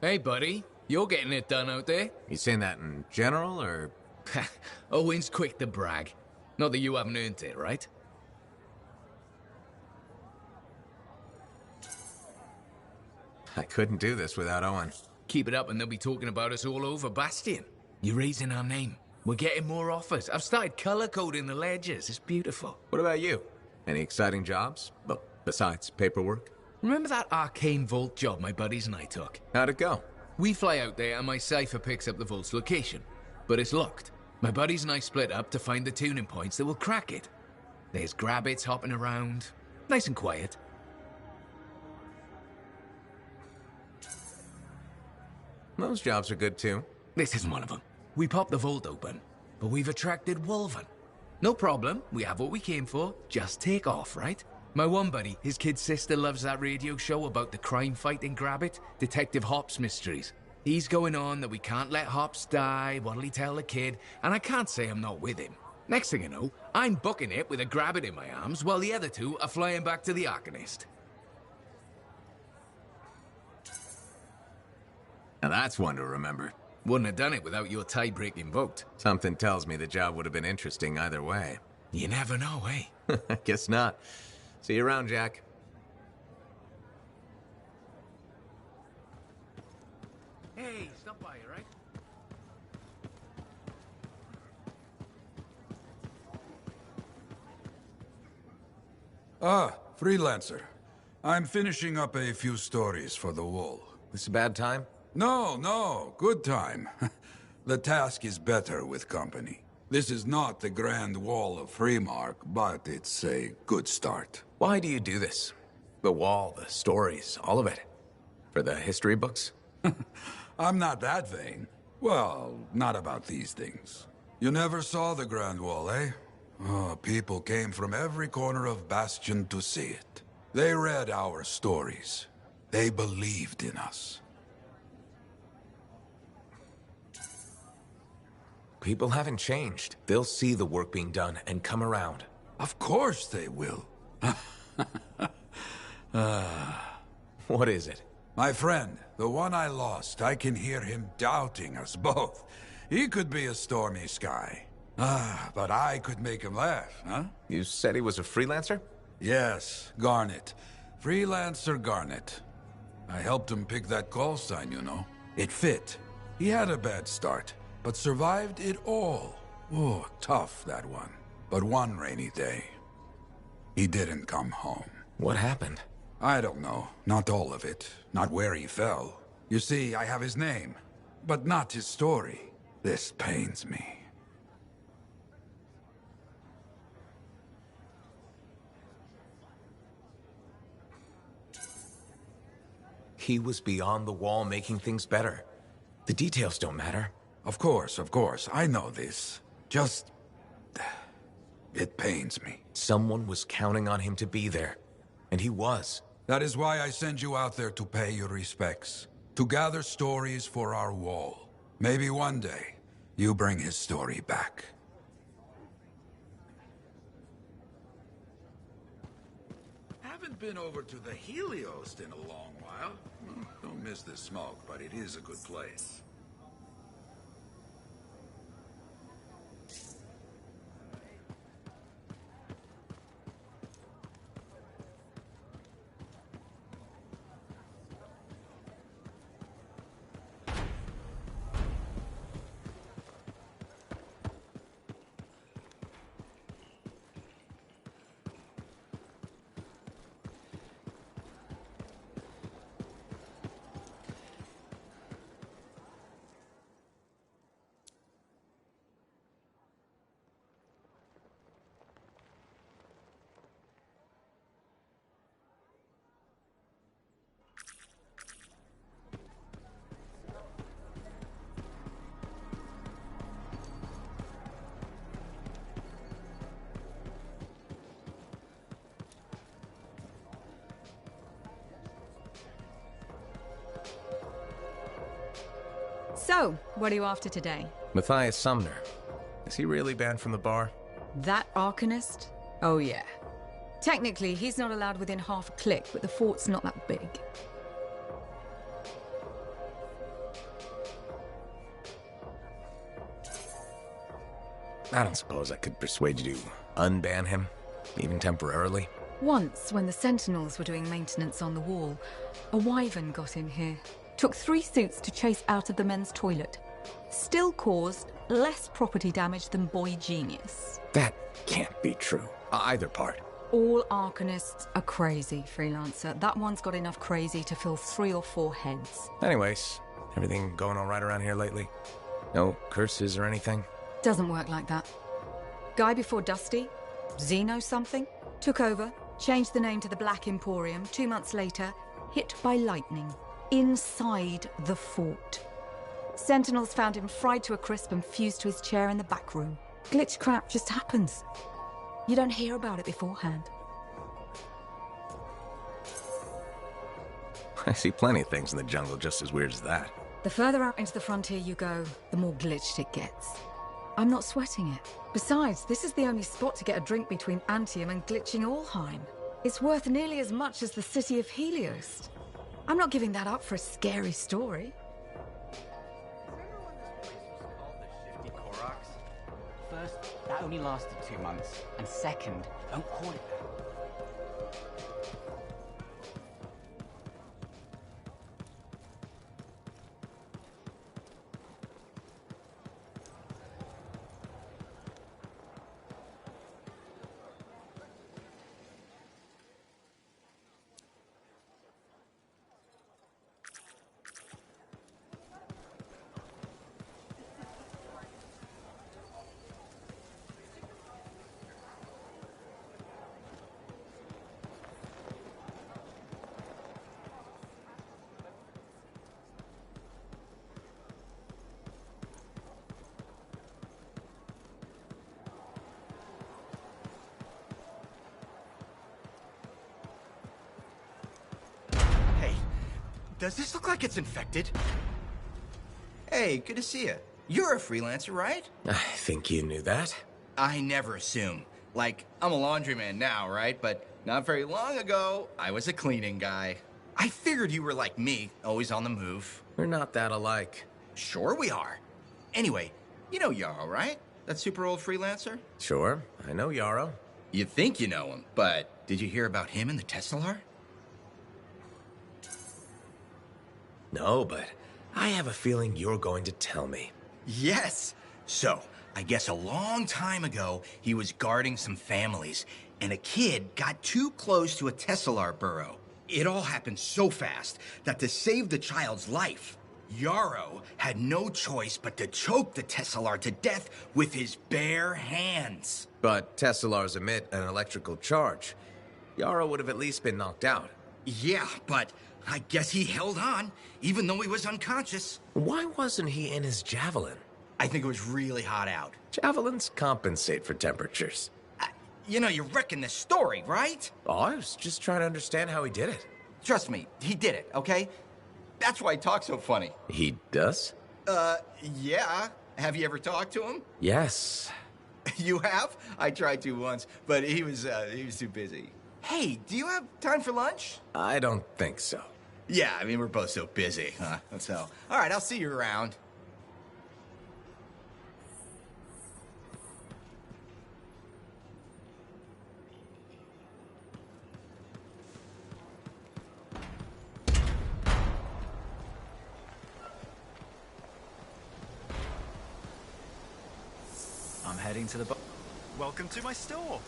Hey, buddy. You're getting it done out there. You saying that in general, or...? Owen's quick to brag. Not that you haven't earned it, right? I couldn't do this without Owen. Keep it up and they'll be talking about us all over Bastion. You're raising our name. We're getting more offers. I've started color-coding the ledgers. It's beautiful. What about you? Any exciting jobs? Well, besides paperwork? Remember that arcane vault job my buddies and I took? How'd it go? We fly out there and my cipher picks up the vault's location. But it's locked. My buddies and I split up to find the tuning points that will crack it. There's grabbits hopping around. Nice and quiet. Those jobs are good too. This isn't one of them. We popped the vault open, but we've attracted Wolven. No problem, we have what we came for. Just take off, right? My one buddy, his kid's sister loves that radio show about the crime-fighting Grabbit, Detective Hops Mysteries. He's going on that we can't let Hops die, what'll he tell the kid, and I can't say I'm not with him. Next thing I know, I'm booking it with a Grabbit in my arms, while the other two are flying back to the Arcanist. Now that's one to remember. Wouldn't have done it without your tie-breaking vote. Something tells me the job would have been interesting either way. You never know, eh? Guess not. See you around, Jack. Hey, stop by, right? Ah, freelancer. I'm finishing up a few stories for the Wall. This a bad time? No, good time. The task is better with company. This is not the Grand Wall of Freemark, but it's a good start. Why do you do this? The wall, the stories, all of it. For the history books? I'm not that vain. Well, not about these things. You never saw the Grand Wall, eh? Oh, people came from every corner of Bastion to see it. They read our stories. They believed in us. People haven't changed. They'll see the work being done and come around. Of course they will. What is it? My friend, the one I lost, I can hear him doubting us both. He could be a stormy sky. But I could make him laugh, huh? You said he was a freelancer? Yes, Garnet. Freelancer Garnet. I helped him pick that call sign, you know. It fit. He had a bad start, but survived it all. Oh, tough, that one. But one rainy day, he didn't come home. What happened? I don't know. Not all of it. Not where he fell. You see, I have his name, but not his story. This pains me. He was beyond the wall making things better. The details don't matter. Of course. I know this. Just... it pains me. Someone was counting on him to be there. And he was. That is why I send you out there to pay your respects. To gather stories for our wall. Maybe one day, you bring his story back. Haven't been over to the Helios in a long while. Don't miss the smoke, but it is a good place. So, what are you after today? Matthias Sumner. Is he really banned from the bar? That Arcanist? Oh yeah. Technically, he's not allowed within half a click, but the fort's not that big. I don't suppose I could persuade you to unban him, even temporarily. Once, when the Sentinels were doing maintenance on the wall, a wyvern got in here. Took 3 suits to chase out of the men's toilet. Still caused less property damage than Boy Genius. That can't be true. Either part. All Arcanists are crazy, Freelancer. That one's got enough crazy to fill 3 or 4 heads. Anyways, everything going all right around here lately? No curses or anything? Doesn't work like that. Guy before Dusty, Xeno something, took over, changed the name to the Black Emporium. 2 months later, hit by lightning. Inside the fort. Sentinels found him fried to a crisp and fused to his chair in the back room. Glitch crap just happens. You don't hear about it beforehand. I see plenty of things in the jungle just as weird as that. The further out into the frontier you go, the more glitched it gets. I'm not sweating it. Besides, this is the only spot to get a drink between Anthem and glitching Allheim. It's worth nearly as much as the city of Helios. I'm not giving that up for a scary story. First, that only lasted 2 months. And second, don't call it that. Does this look like it's infected? Hey, good to see you. You're a freelancer, right? I think you knew that. I never assume. Like, I'm a laundryman now, right? But not very long ago, I was a cleaning guy. I figured you were like me, always on the move. We're not that alike. Sure we are. Anyway, you know Yarrow, right? That super old freelancer? Sure, I know Yarrow. You think you know him, but did you hear about him and the Teslar? No, but I have a feeling you're going to tell me. Yes. So, I guess a long time ago, he was guarding some families, and a kid got too close to a Teslar burrow. It all happened so fast that to save the child's life, Yarrow had no choice but to choke the Teslar to death with his bare hands. But Teslars emit an electrical charge. Yarrow would have at least been knocked out. Yeah, but I guess he held on, even though he was unconscious. Why wasn't he in his javelin? I think it was really hot out. Javelins compensate for temperatures. You know, you're wrecking this story, right? Oh, I was just trying to understand how he did it. Trust me, he did it, okay? That's why he talks so funny. He does? Yeah. Have you ever talked to him? Yes. You have? I tried to once, but he was too busy. Hey, do you have time for lunch? I don't think so. Yeah, I mean, we're both so busy, huh? So, all right, I'll see you around. I'm heading to the... Welcome to my store.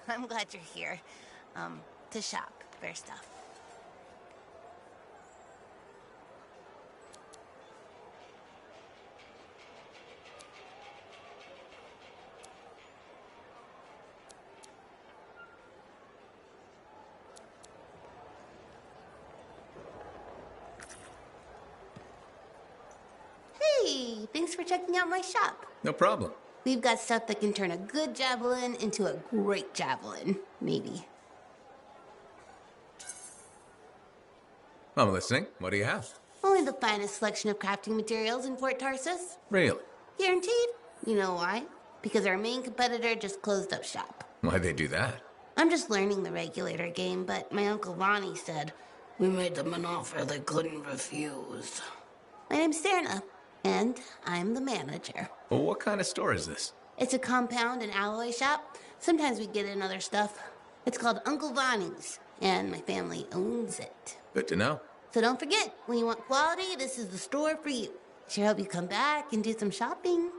I'm glad you're here. To shop for stuff. Hey, thanks for checking out my shop. No problem. We've got stuff that can turn a good javelin into a great javelin, maybe. I'm listening. What do you have? Only the finest selection of crafting materials in Fort Tarsus. Really? Guaranteed. You know why? Because our main competitor just closed up shop. Why'd they do that? I'm just learning the regulator game, but my Uncle Ronnie said, we made them an offer they couldn't refuse. My name's Serna, and I'm the manager. Well, what kind of store is this? It's a compound and alloy shop. Sometimes we get in other stuff. It's called Uncle Ronnie's, and my family owns it. Good to know. So don't forget, when you want quality, this is the store for you. Sure hope you come back and do some shopping.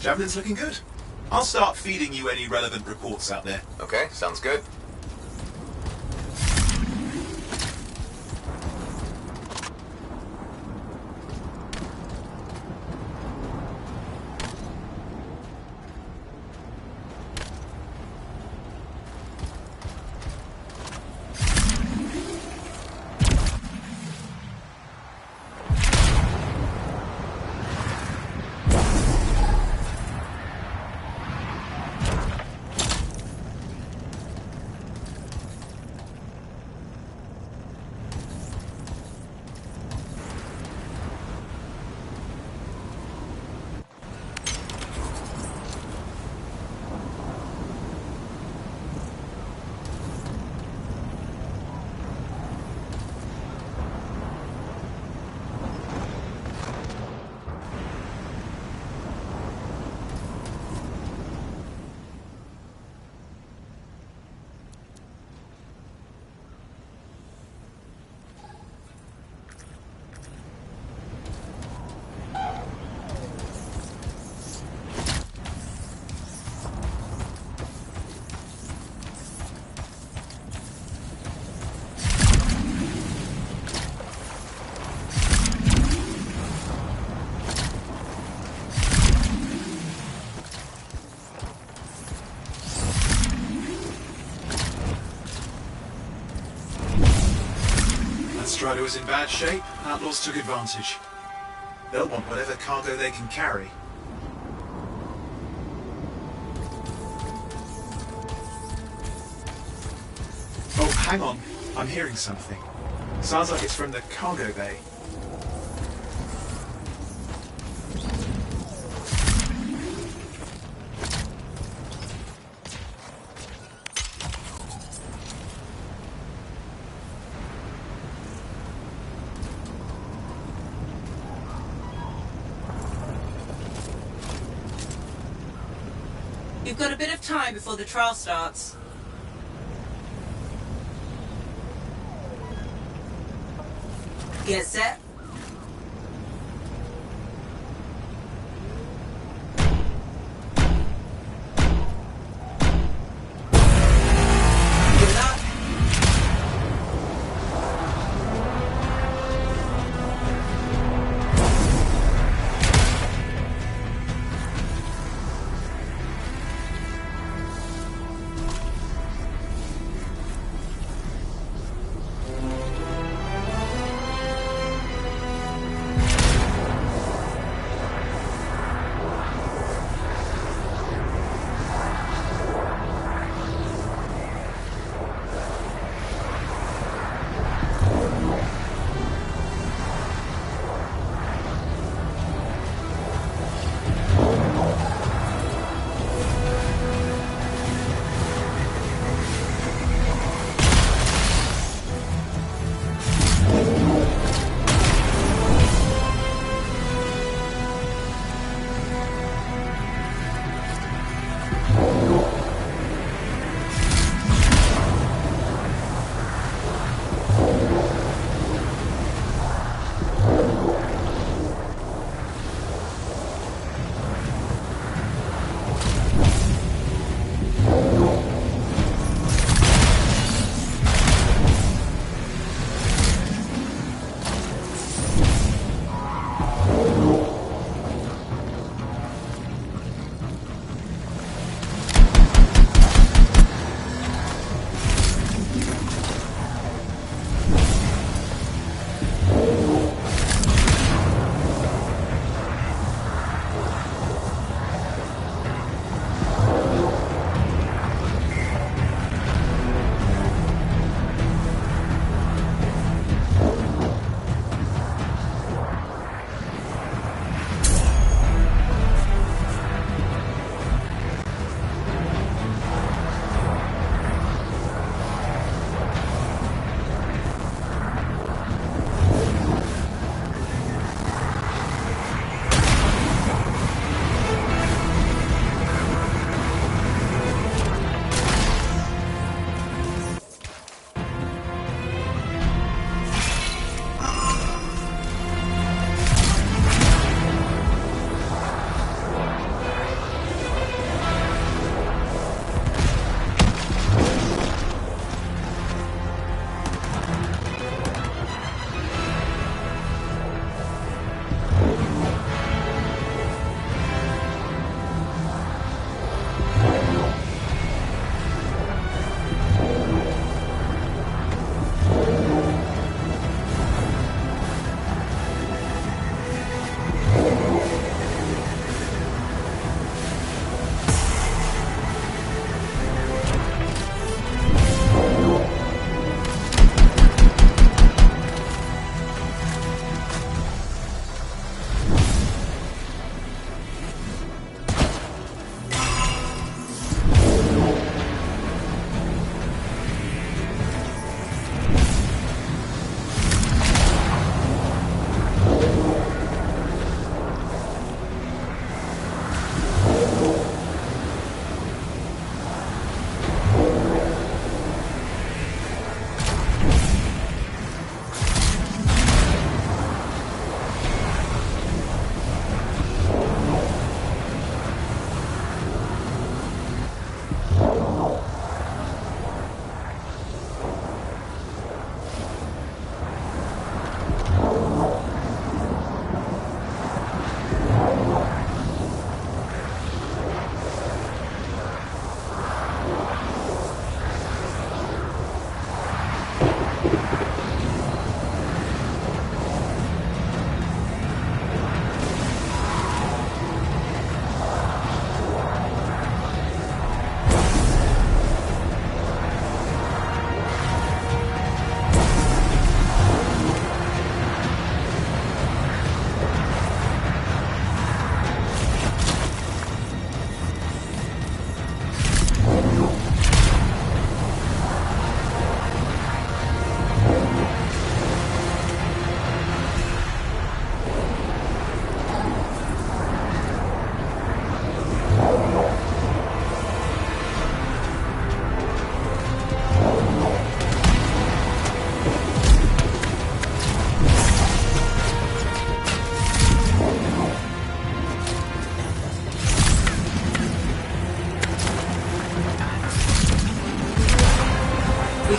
Javelin's looking good. I'll start feeding you any relevant reports out there. Okay, sounds good. cargo was in bad shape, outlaws took advantage. They'll want whatever cargo they can carry. Oh, hang on. I'm hearing something. Sounds like it's from the cargo bay. You've got a bit of time before the trial starts. Get set. Good luck.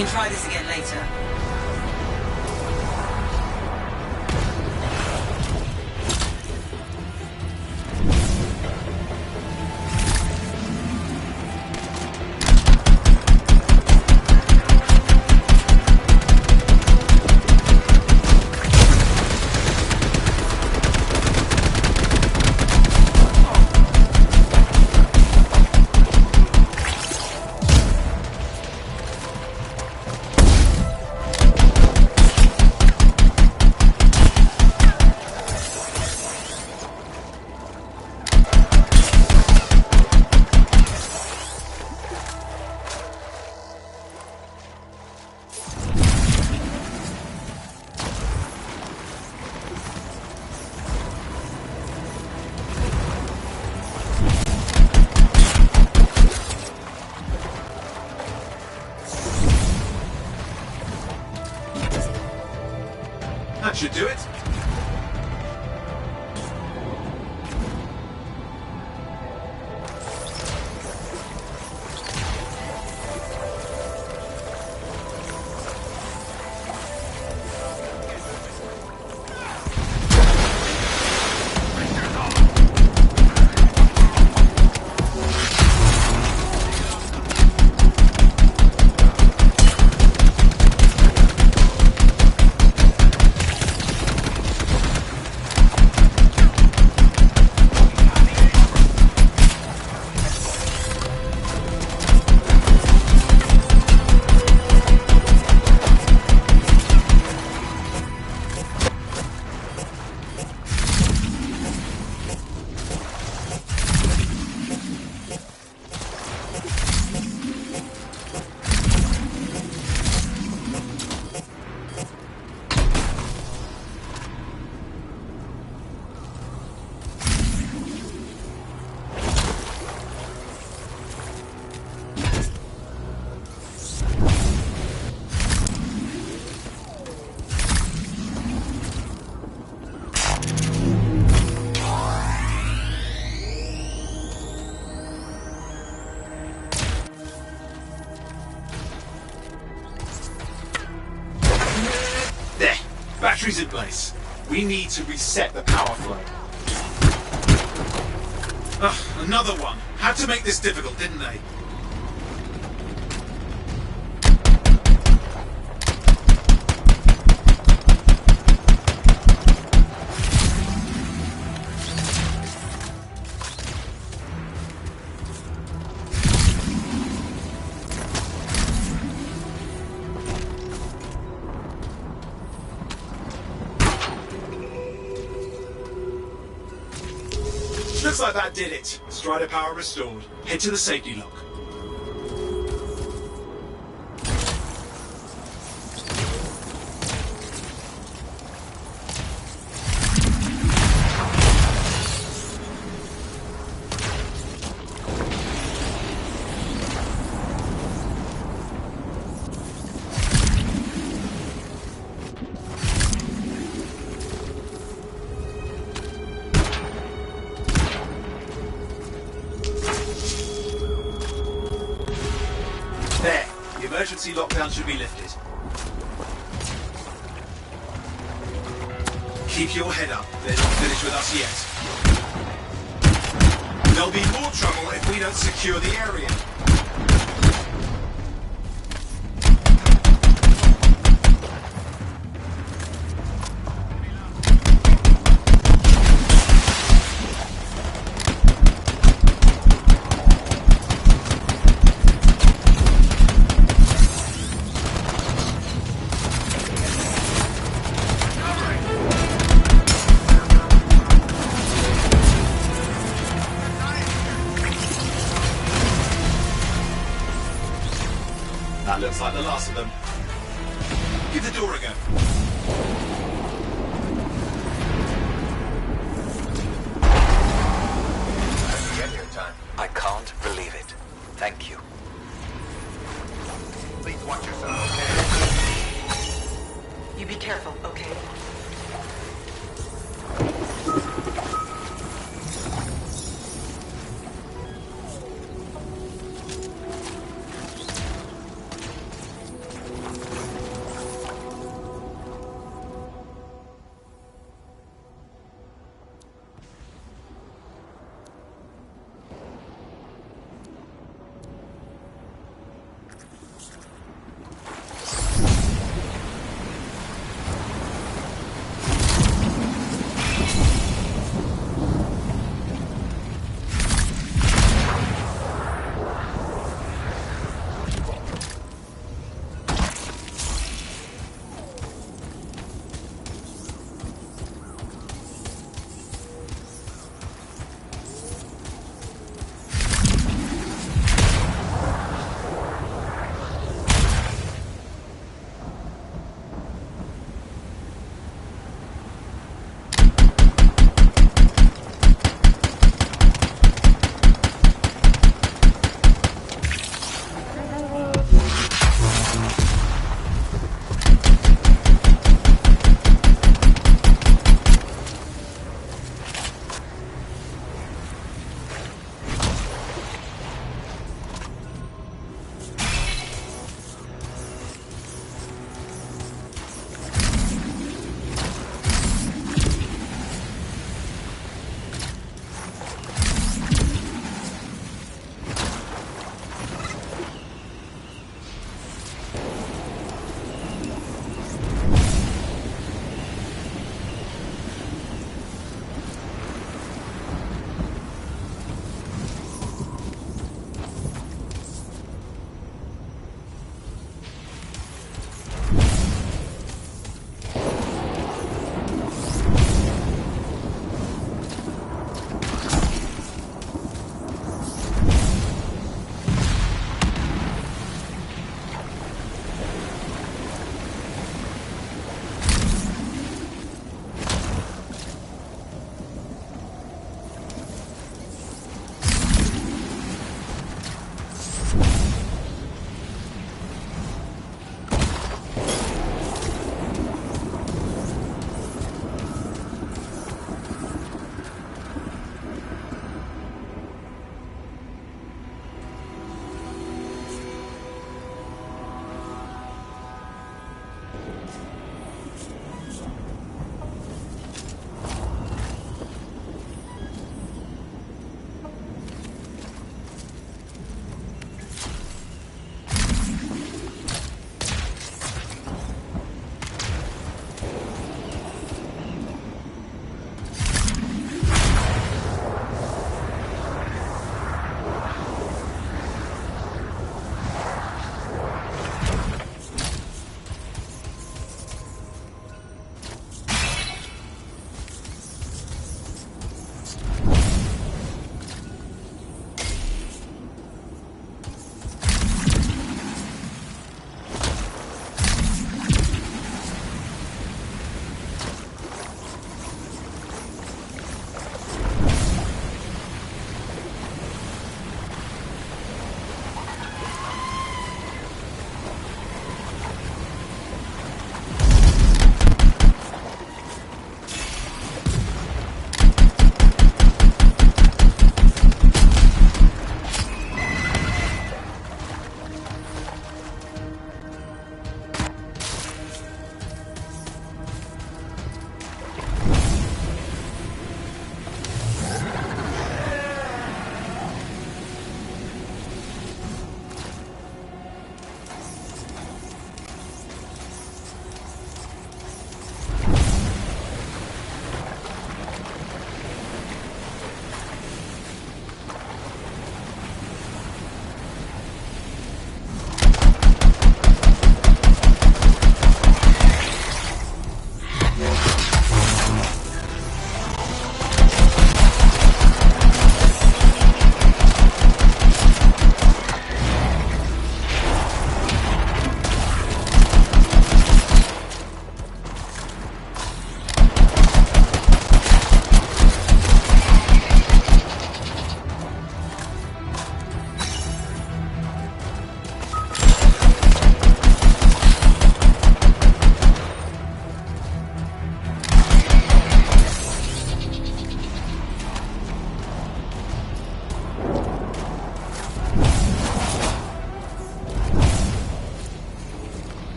can try this again later. That should do it. Batteries in place. We need to reset the power flow. Ugh, another one. Had to make this difficult, didn't they? Looks like that did it. Strider power restored. Head to the safety lock. There. The emergency lockdown should be lifted. Keep your head up. They're not finished with us yet. There'll be more trouble if we don't secure the area. That looks like the last of them. Give the door a go. Get your time. I can't believe it. Thank you. Please watch yourself, okay? You be careful, okay?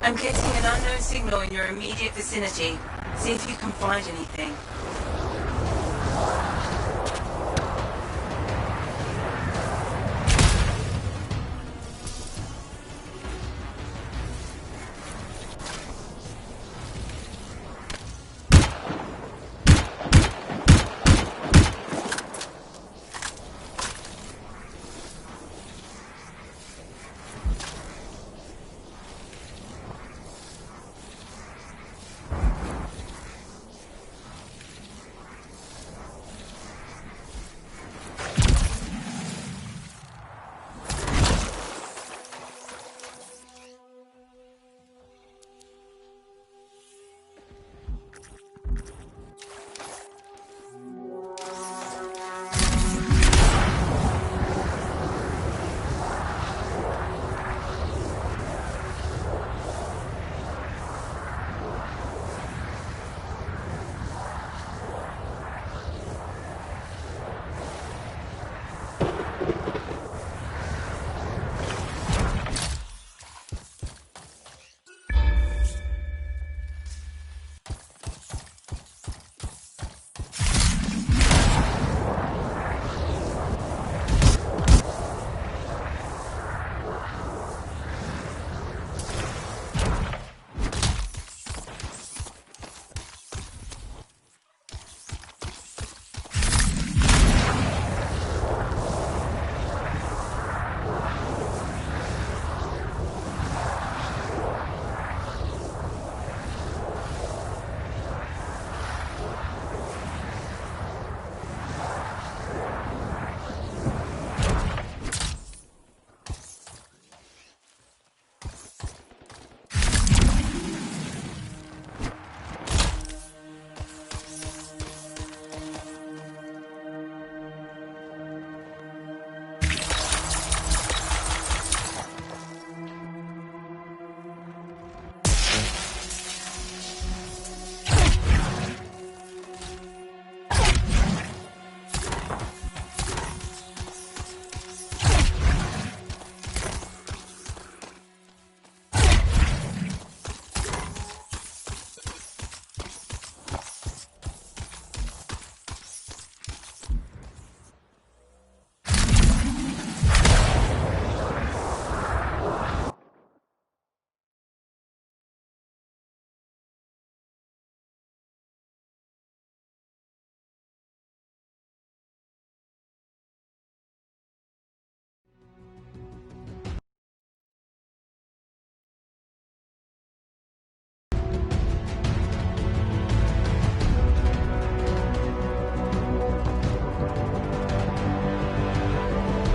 I'm getting an unknown signal in your immediate vicinity. See if you can find anything.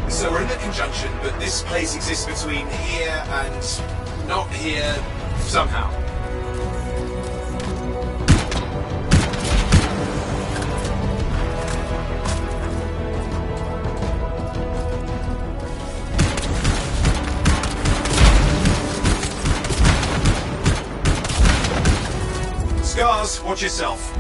So we're in the conjunction, but this place exists between here and not here somehow. Scars, watch yourself.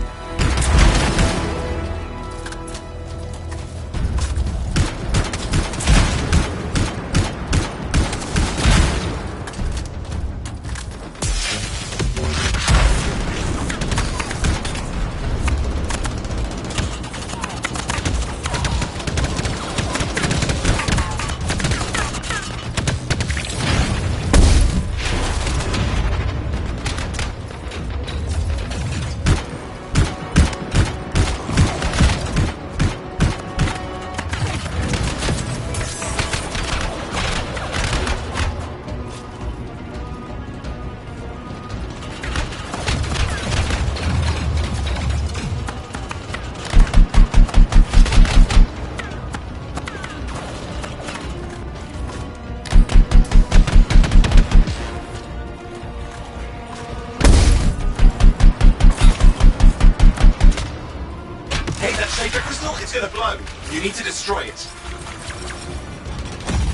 It's gonna blow. You need to destroy it.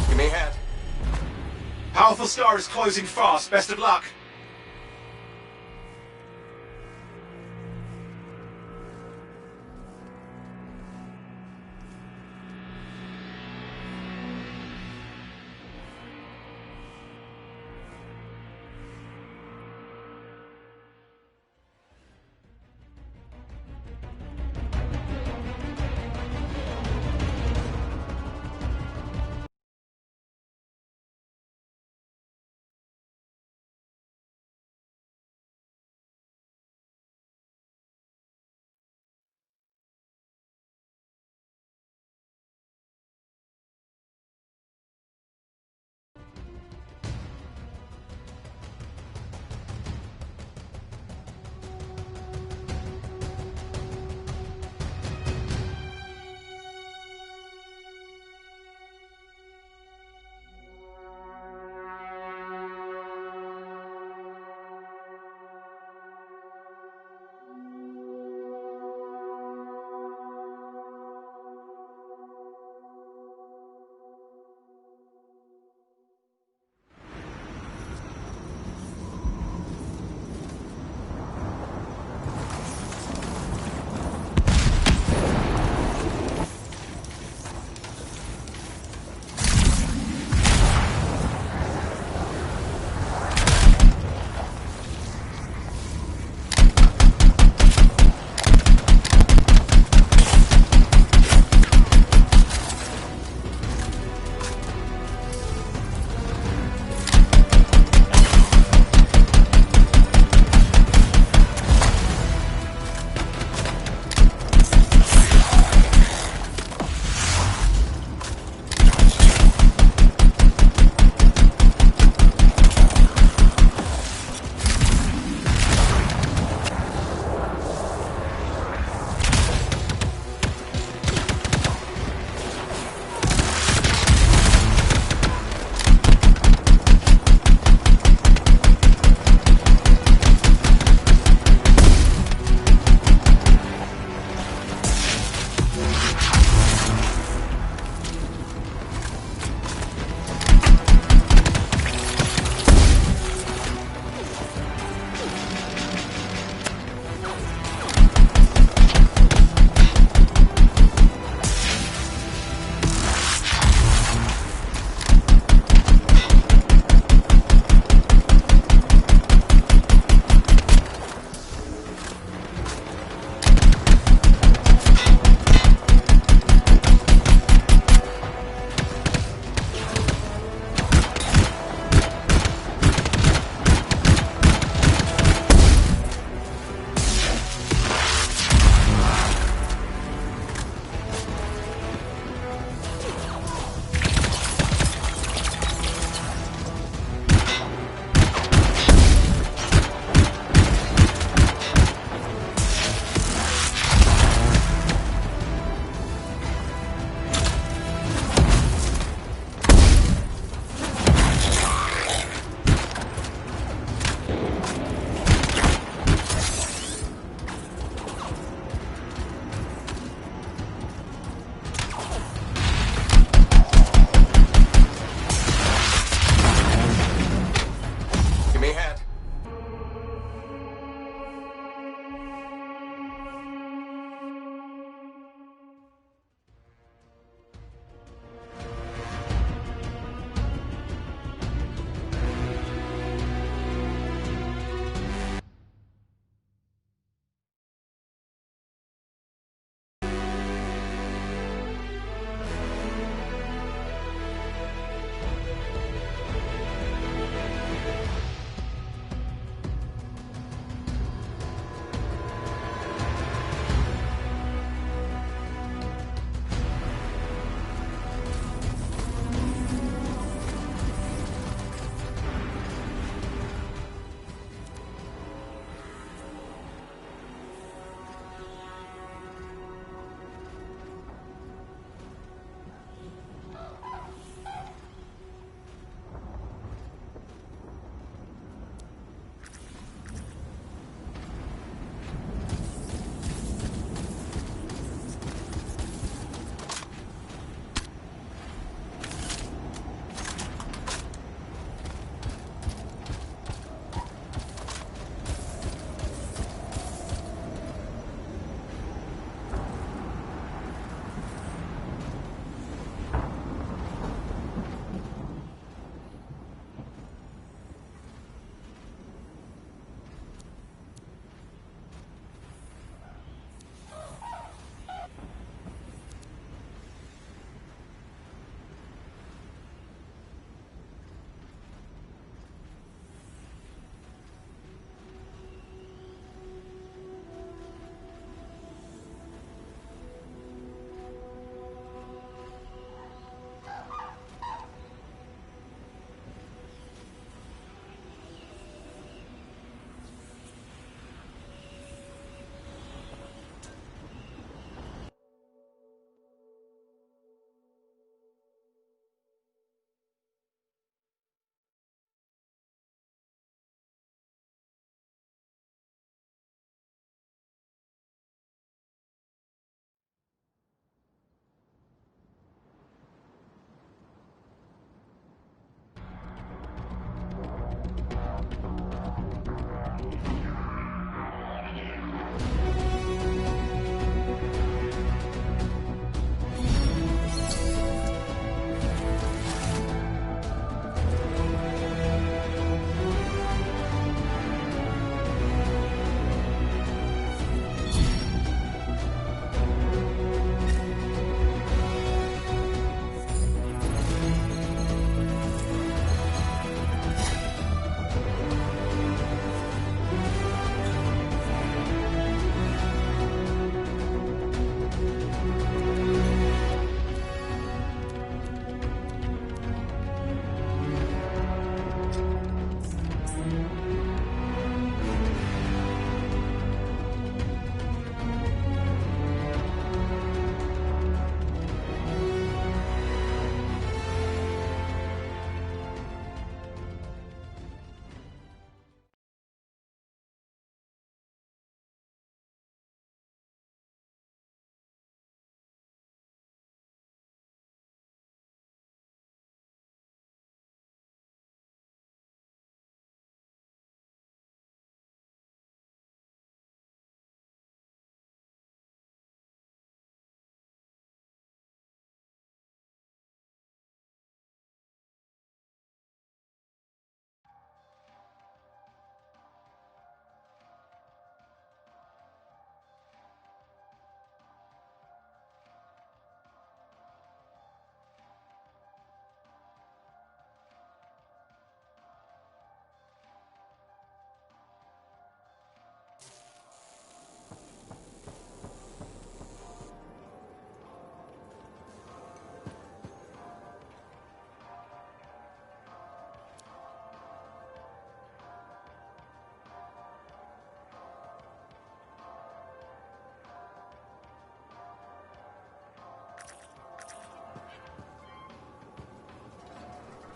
Give me a hand. Powerful star is closing fast. Best of luck. Enemy ahead.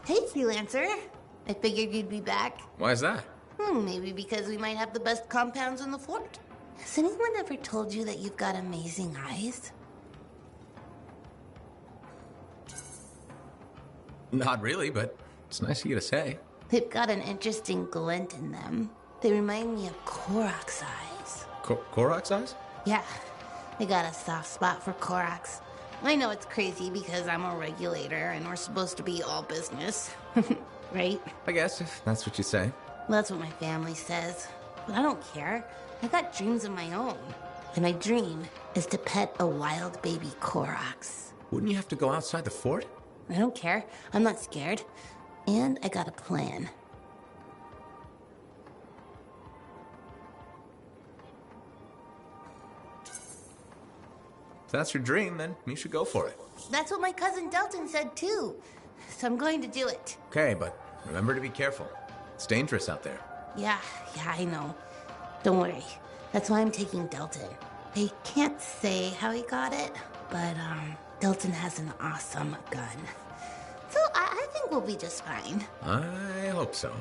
Hey, Freelancer. I figured you'd be back. Why is that? Maybe because we might have the best compounds in the fort. Has anyone ever told you that you've got amazing eyes? Not really, but it's nice of you to say. They've got an interesting glint in them. They remind me of Korok's eyes. Korok's eyes? Yeah, they got a soft spot for Korok's. I know it's crazy because I'm a regulator and we're supposed to be all business. Right? I guess, if that's what you say. Well, that's what my family says. But I don't care. I got dreams of my own. And my dream is to pet a wild baby Korok's. Wouldn't you have to go outside the fort? I don't care. I'm not scared. And I got a plan. If that's your dream, then you should go for it. That's what my cousin Delton said too. So I'm going to do it. Okay, but remember to be careful. It's dangerous out there. Yeah, I know. Don't worry. That's why I'm taking Delton. I can't say how he got it, but Delton has an awesome gun. So I think we'll be just fine. I hope so.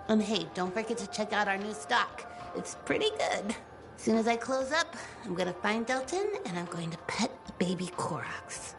Hey, don't forget to check out our new stock. It's pretty good. As soon as I close up, I'm gonna find Delton and I'm going to pet the baby Korok's.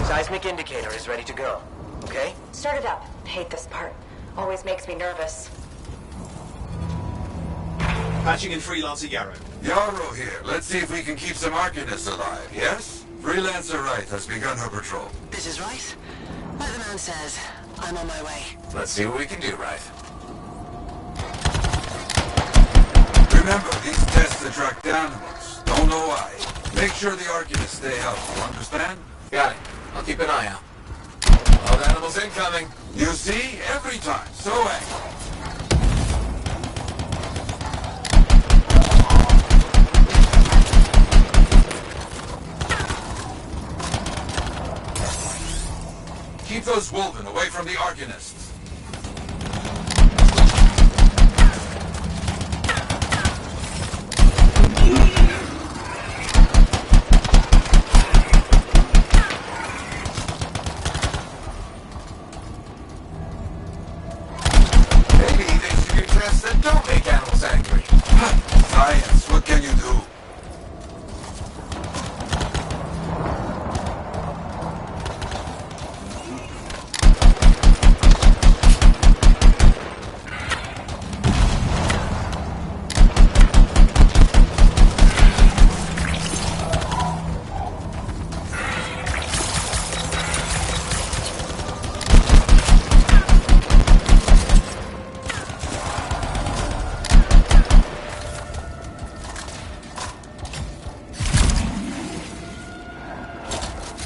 Seismic indicator is ready to go. okay? Start it up. Hate this part. Always makes me nervous. Patching in Freelancer Yarrow. Yarrow here. Let's see if we can keep some Arcanists alive, yes? Freelancer Wright has begun her patrol. This is Wright. Like the man says, I'm on my way. Let's see what we can do, Wright. Remember, these tests attract animals. Don't know why. Make sure the Arcanists stay healthy, understand? Got it. I'll keep an eye out. All the animals incoming. You see? Every time. So angry. Keep those Wolven away from the Arcanists. Maybe they should do tests that don't make animals angry. Science, what can you do?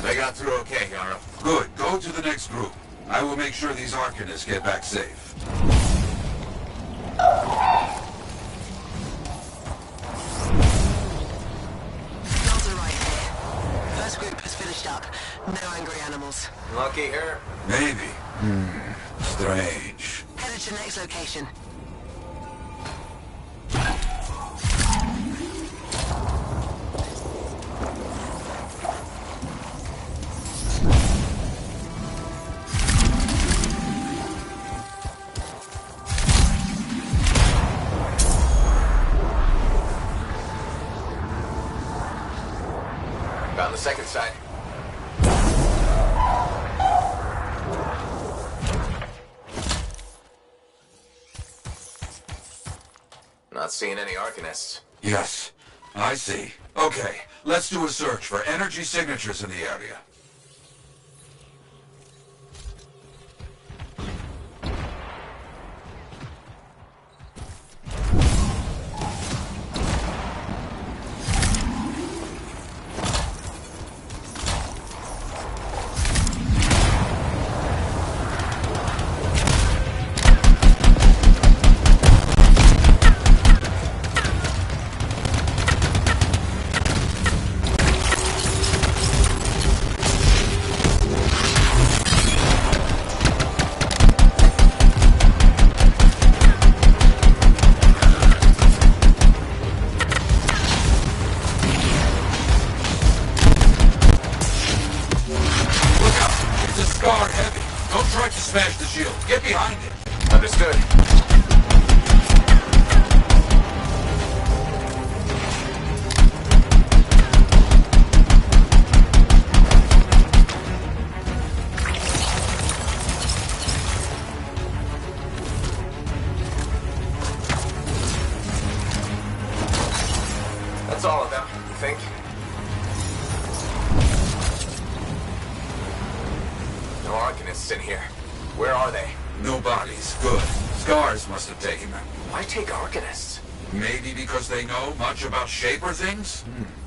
They got through okay, Yarrow. Good. Go to the next group. I will make sure these Arcanists get back safe. Delta right here. First group has finished up. No angry animals. Lucky her. Maybe. Strange. Headed to next location. Found the second site. Not seeing any Arcanists. Yes, I see. Okay, let's do a search for energy signatures in the area. Guard heavy. Don't try to smash the shield. Get behind it. Understood. That's all of them, you think? No Arcanists in here. Where are they? No bodies. Good. Scars must have taken them. Why take Arcanists? Maybe because they know much about Shaper things?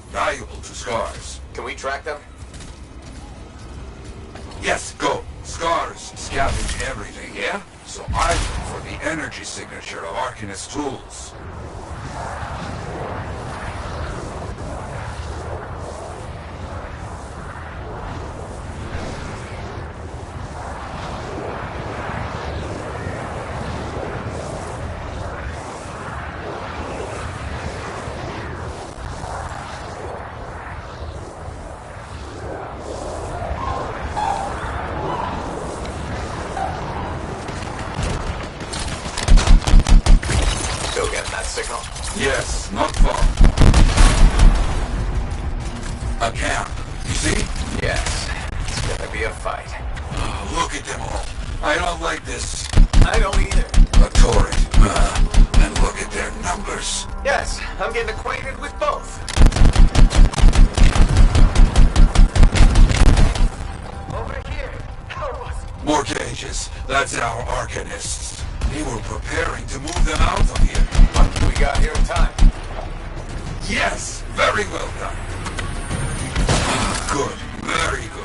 Valuable to Scars. Can we track them? Yes, go. Scars scavenge everything, yeah? So I look for the energy signature of Arcanist tools. Signal? Yes, not far. A camp, you see? Yes. It's gonna be a fight. Look at them all. I don't like this. I don't either. A torrent. And look at their numbers. Yes, I'm getting acquainted with both. Over here. More cages. That's our Arcanists. They were preparing to move them out of here. But we got here in time. Yes, very well done. Good, very good.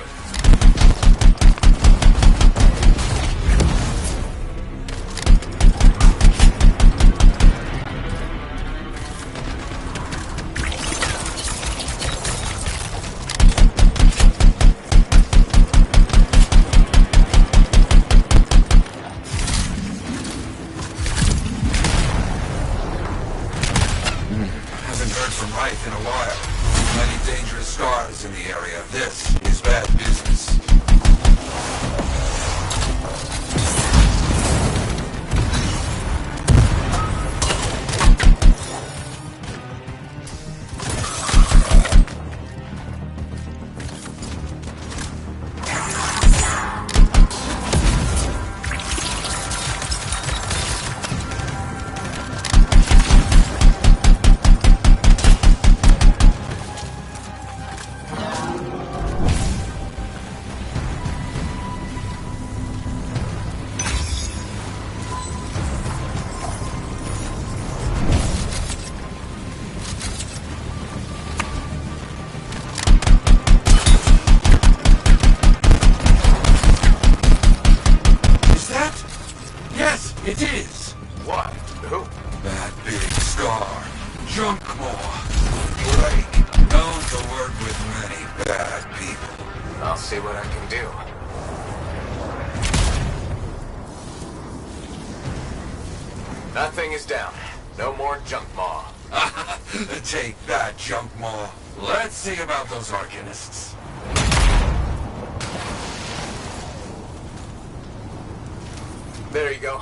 In a while. Many dangerous scars in the area. This is bad business. It is! What? Who? That big scar. Junkmore. Blake. Known to work with many bad people. I'll see what I can do. That thing is down. No more Junkmaw. Take that, Junkmaw. Let's see about those Arcanists. There you go.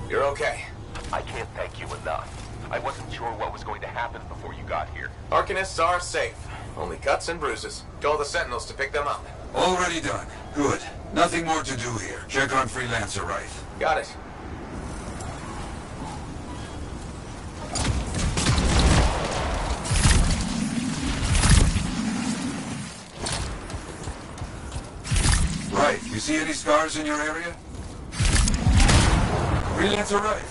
You're okay. I can't thank you enough. I wasn't sure what was going to happen before you got here. Arcanists are safe. Only cuts and bruises. Tell the Sentinels to pick them up. Already done. Good. Nothing more to do here. Check on Freelancer Wright. Got it. Right. You see any scars in your area? Freelancer Wright.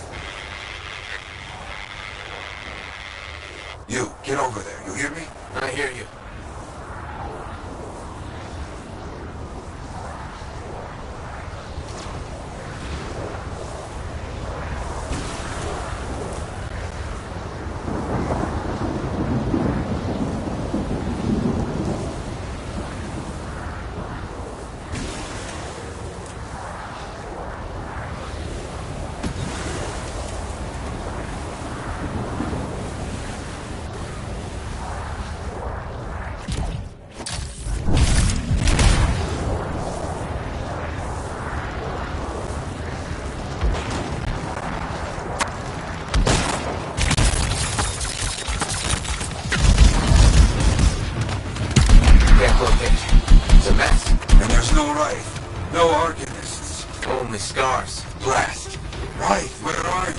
You, get over there. You hear me? I hear you. Scars. Blast. Right, where are you?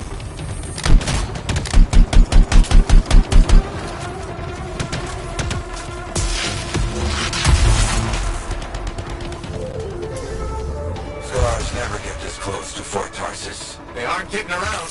Scars never get this close to Fort Tarsus. They aren't getting around.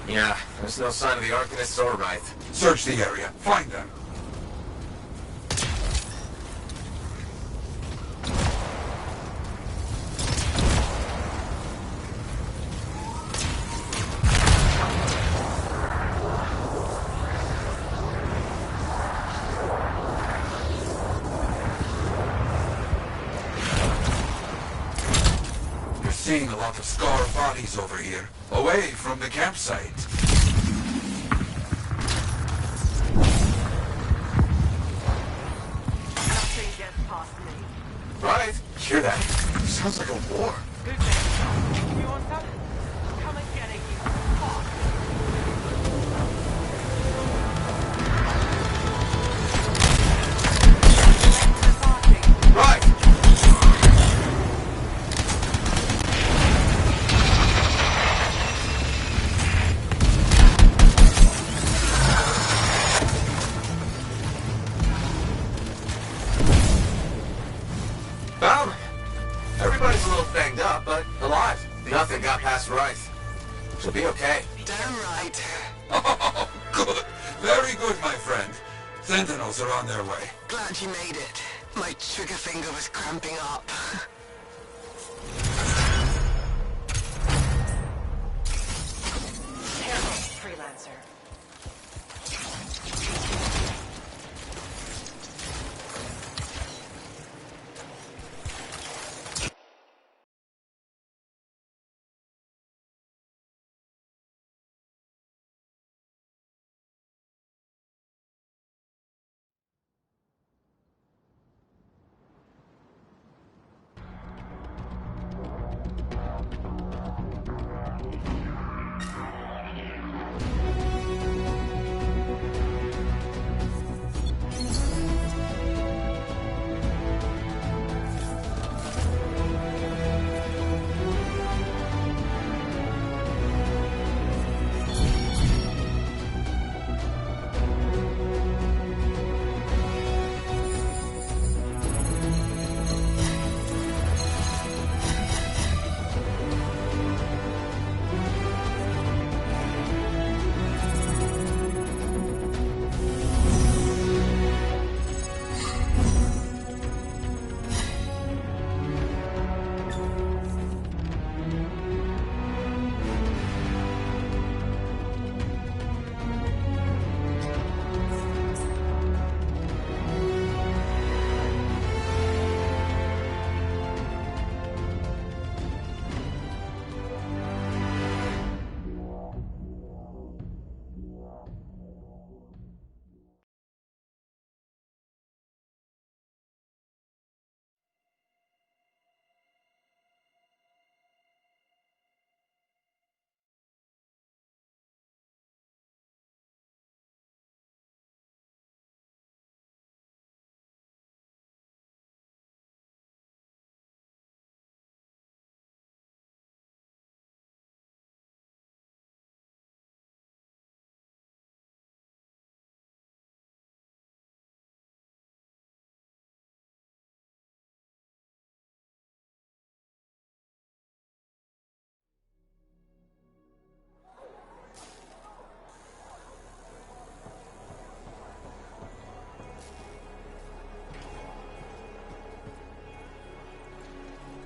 Yeah, there's no sign of the Arcanists or Wraith. Search the area. Find them. lot of scarred bodies over here, away from the campsite. Nothing gets past me. Right? Hear that? Sounds like a war. Who's there? You want some? Come and get it, you fuck. Right! Well, everybody's a little banged up, but alive. Nothing got past Rice. She'll be okay. Damn right. Oh, good. Very good, my friend. Sentinels are on their way. Glad you made it. My trigger finger was cramping up. Careful, freelancer.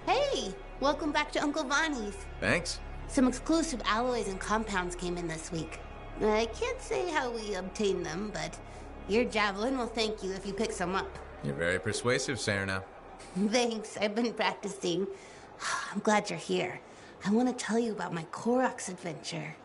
Hey, welcome back to Uncle Vonnie's. Thanks. Some exclusive alloys and compounds came in this week. I can't say how we obtained them, but your javelin will thank you if you pick some up. You're very persuasive, Serena. Thanks, I've been practicing. I'm glad you're here. I want to tell you about my Koroks adventure.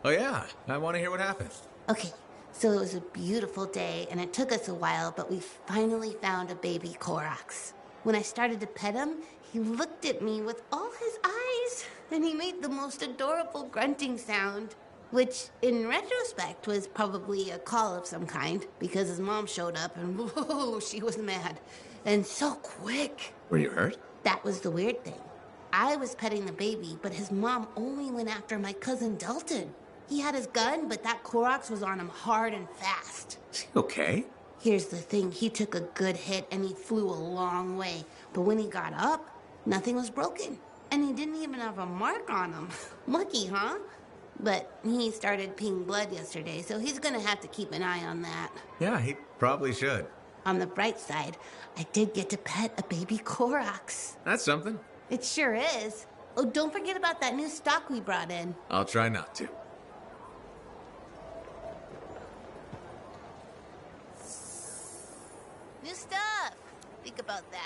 Oh yeah, I want to hear what happened. Okay, so it was a beautiful day, and it took us a while, but we finally found a baby Koroks. When I started to pet him, he looked at me with all his eyes, and he made the most adorable grunting sound, which, in retrospect, was probably a call of some kind, because his mom showed up, and whoa, she was mad. And so quick. Were you hurt? That was the weird thing. I was petting the baby, but his mom only went after my cousin Dalton. He had his gun, but that Koroks was on him hard and fast. Okay. Here's the thing, he took a good hit and he flew a long way. But when he got up, nothing was broken. And he didn't even have a mark on him. Lucky, huh? But he started peeing blood yesterday, so he's gonna have to keep an eye on that. Yeah, he probably should. On the bright side, I did get to pet a baby Koroks. That's something. It sure is. Oh, don't forget about that new stock we brought in. I'll try not to. New stuff. Think about that.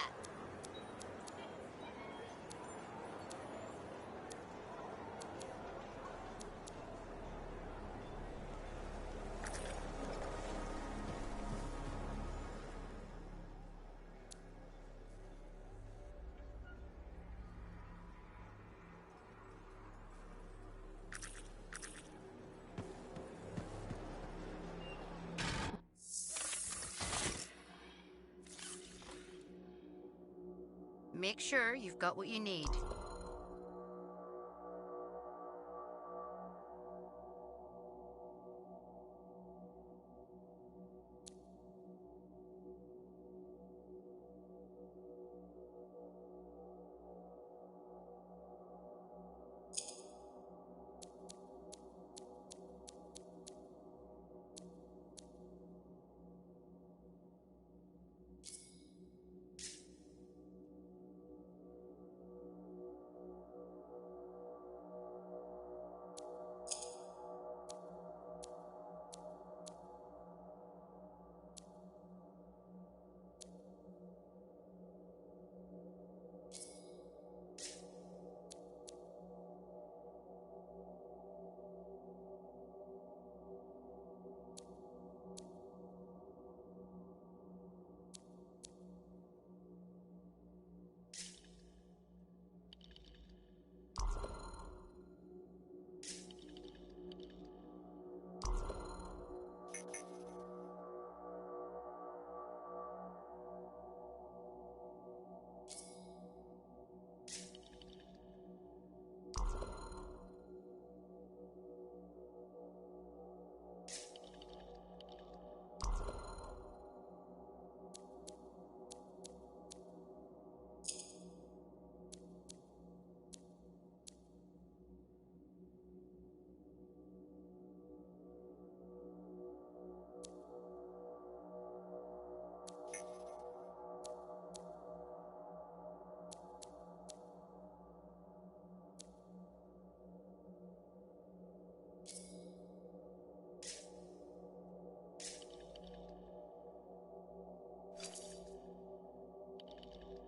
Make sure you've got what you need.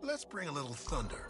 Let's bring a little thunder.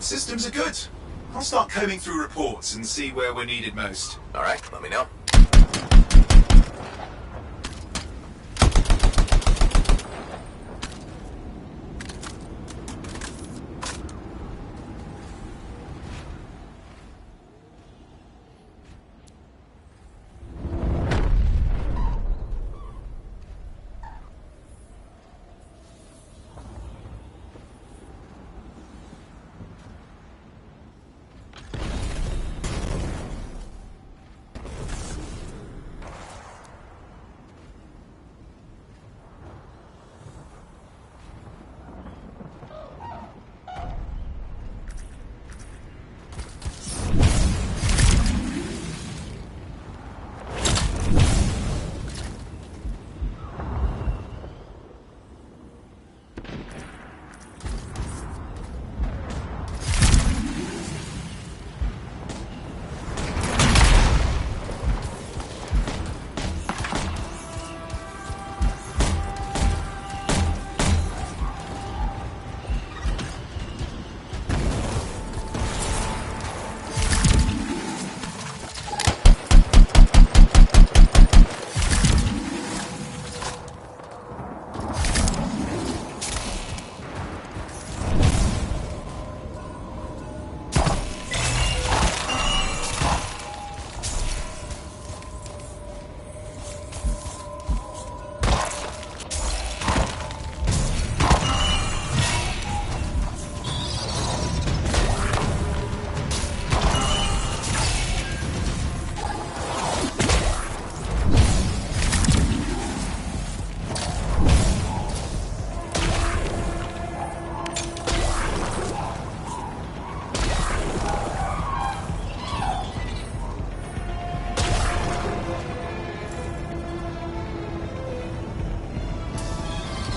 systems are good. I'll start combing through reports and see where we're needed most. All right, let me know.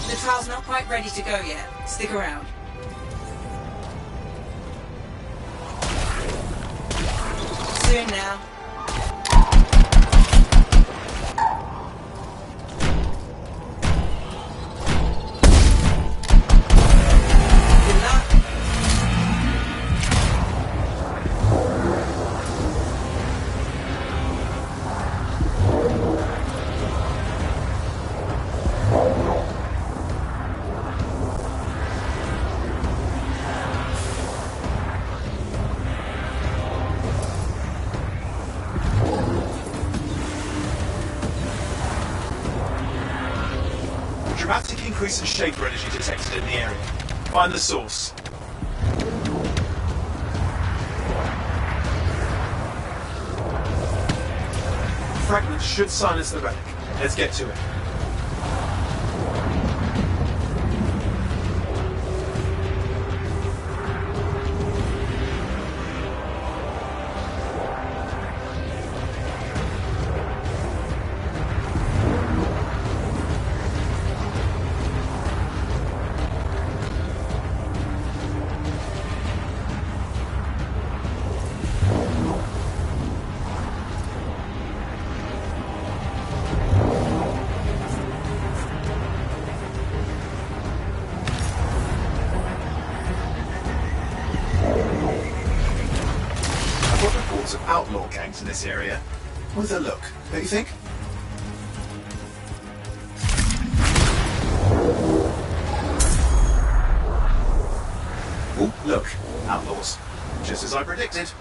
The trial's not quite ready to go yet. Stick around. Soon now. Good luck. Dramatic increase in Shaper energy detected in the area. Find the source. Fragments should silence the relic. Let's get to it. Of outlaw gangs in this area. Worth a look, don't you think? Oh, look, outlaws. Just as I predicted.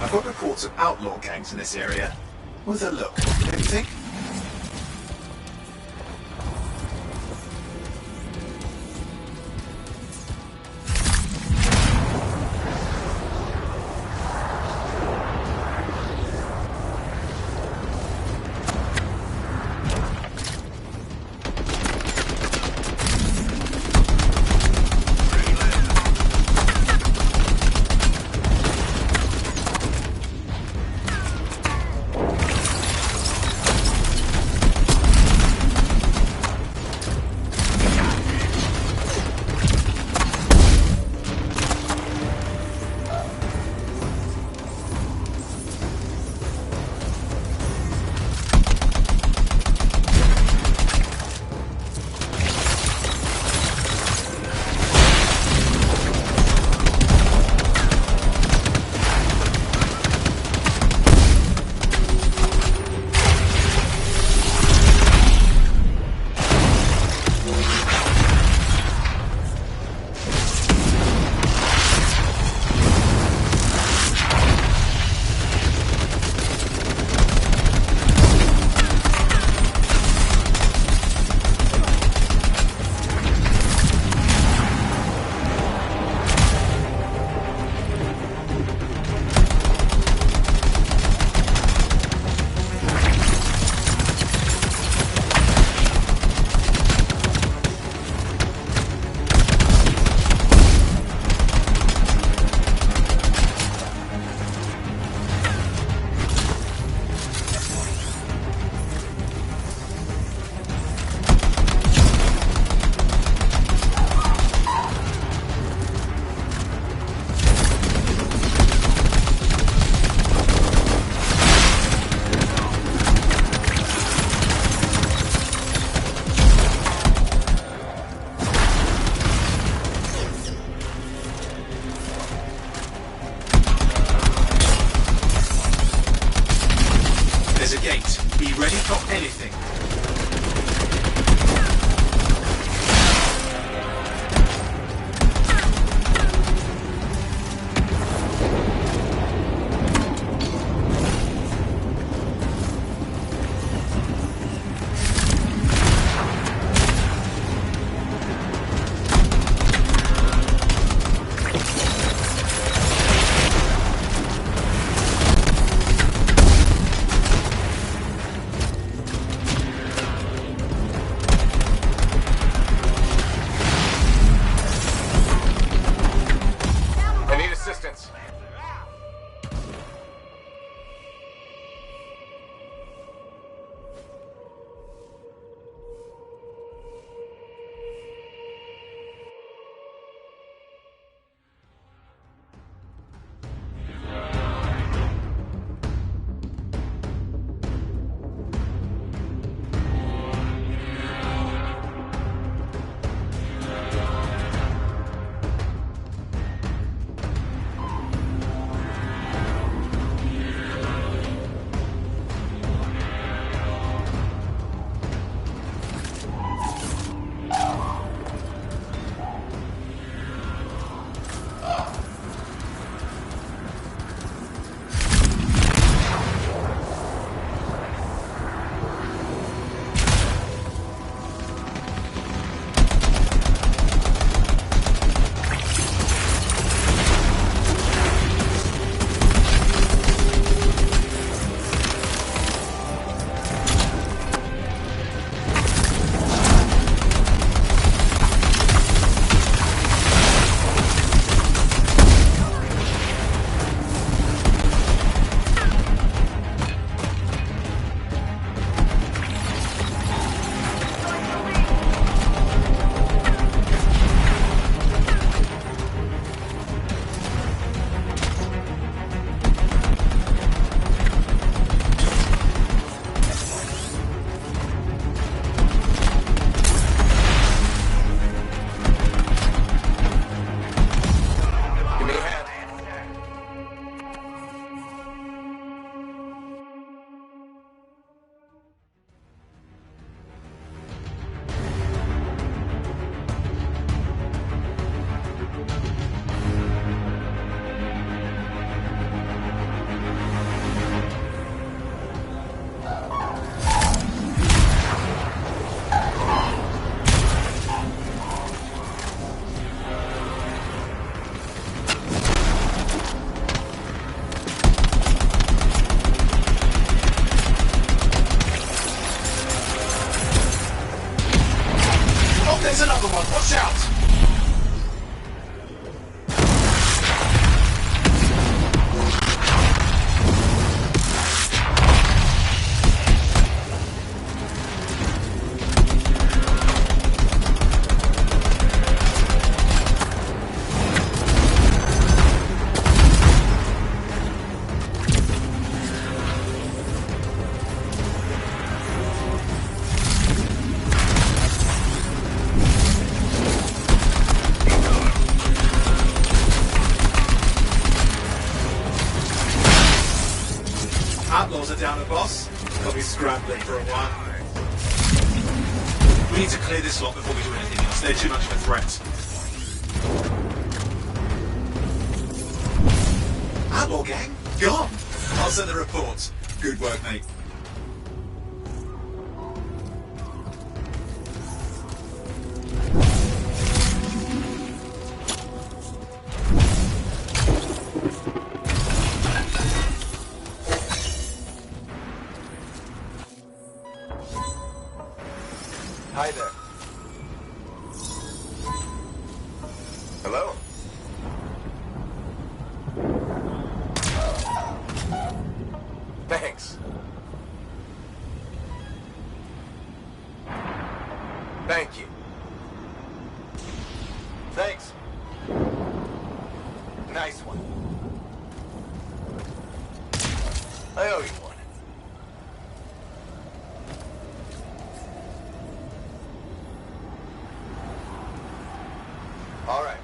I've got reports of outlaw gangs in this area. Worth a look, don't you think? Oh, there's another one. Watch out! Outlaws are down a boss. They'll be scrambling for a while. We need to clear this lot before we do anything else. They're too much of a threat. Outlaw gang? Gone! I'll send the report. Good work, mate. Hi there. Hello? Thanks. Thank you. Thanks. Nice one. I owe you one. All right.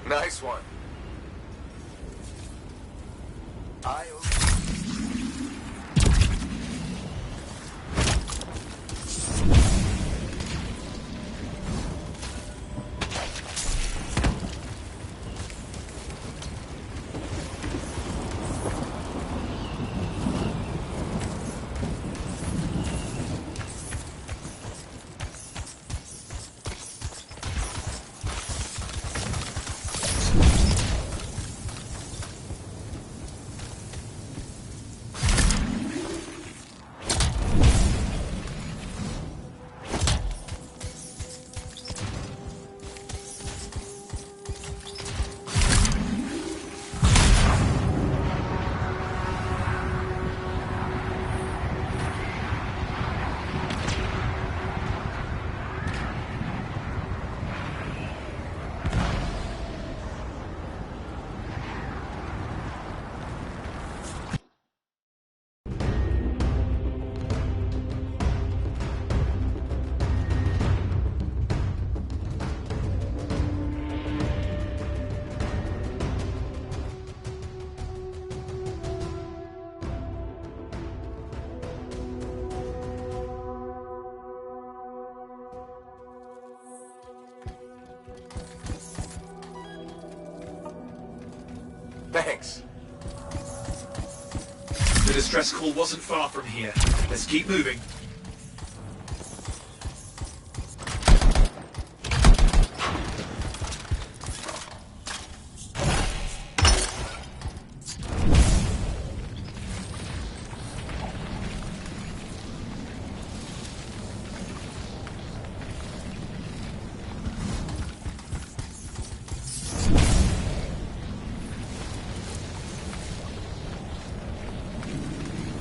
Nice one. Thanks. The distress call wasn't far from here. Let's keep moving.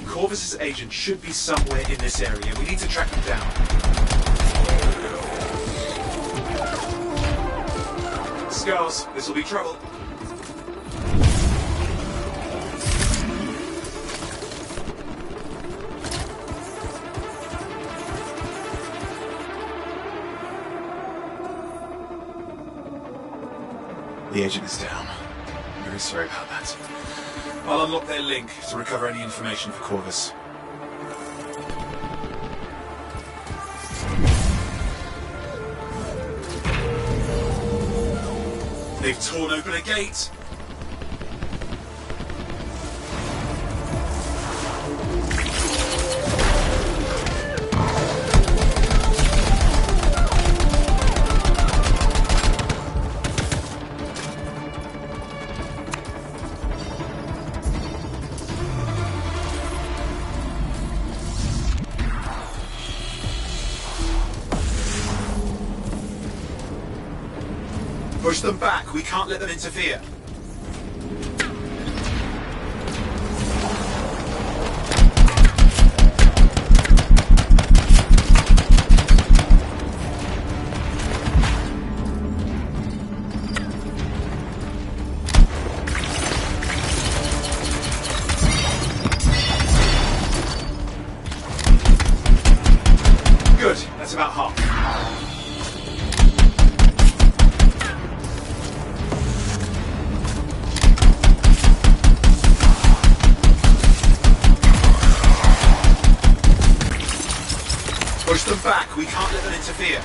Corvus's agent should be somewhere in this area. We need to track him down. Scars, this will be trouble. The agent is down. I'm very sorry about that. I'll unlock their link to recover any information for Corvus. They've torn open a gate! Push them back. We can't let them interfere. Good. That's about half. Push them back. We can't let them interfere.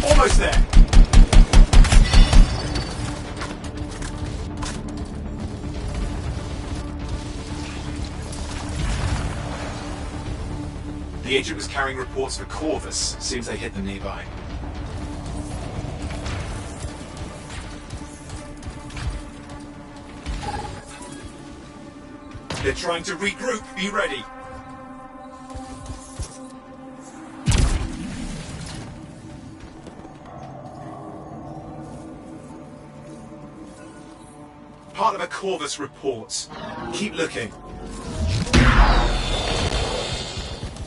Almost there. The agent was carrying reports for Corvus. Seems they hit them nearby. They're trying to regroup. Be ready. Part of a Corvus report. Keep looking.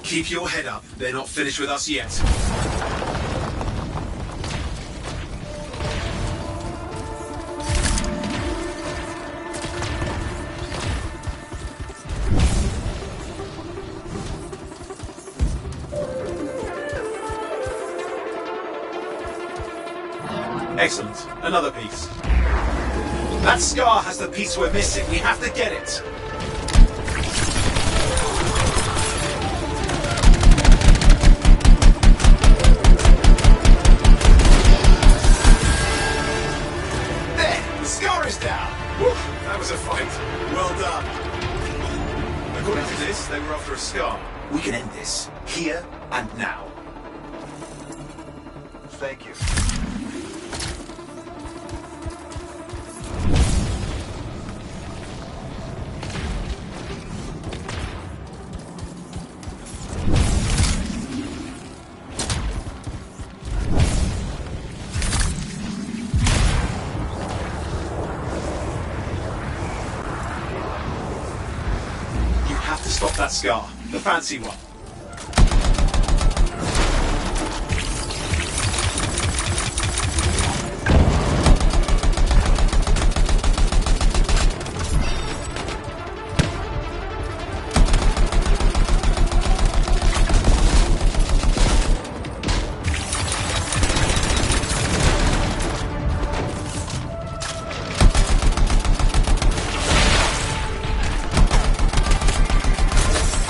Keep your head up. They're not finished with us yet. Excellent. Another piece. That scar has the piece we're missing. We have to get it. There! The scar is down! Whew, that was a fight. Well done. According to this, they were after a scar. We can end this. Here and now. Thank you. Stop that scar. The fancy one.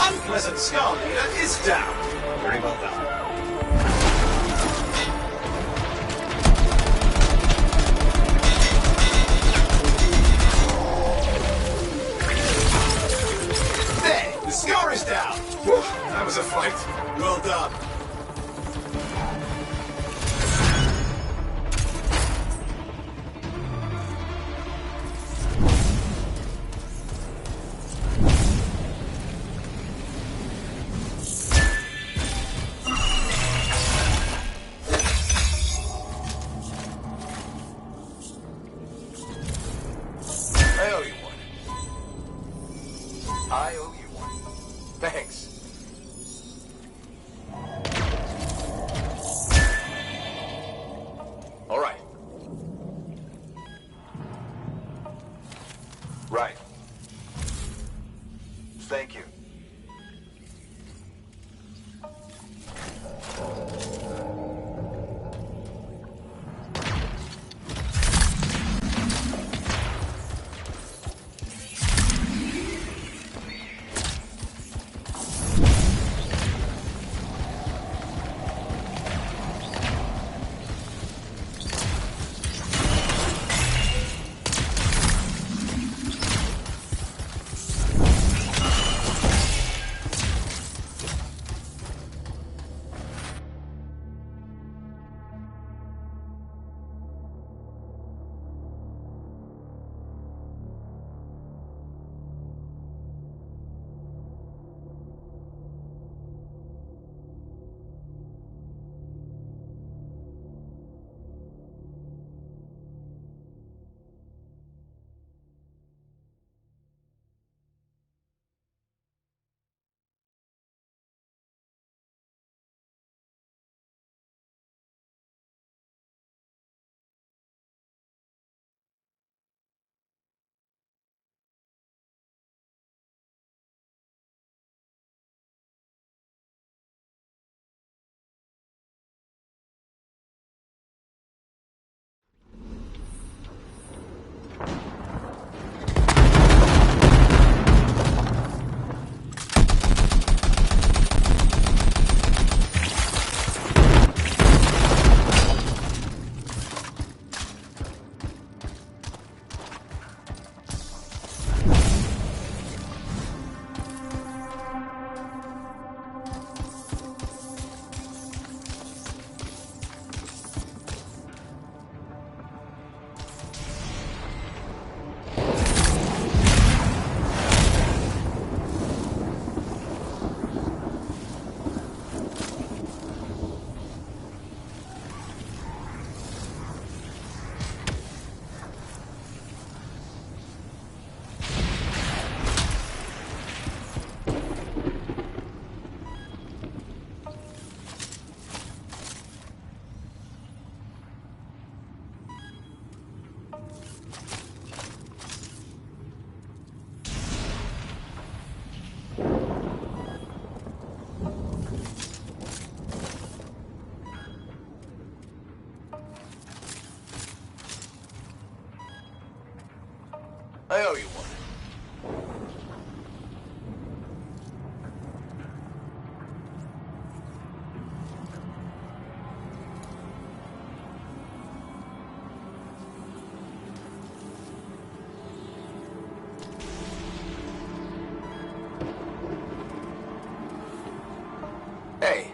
Unpleasant scar leader is down. Very well done. There, the scar is down. Whew, that was a fight. Well done. I owe you one. I owe you one. Thanks. All right. Right. Thank you. I owe you one. Hey.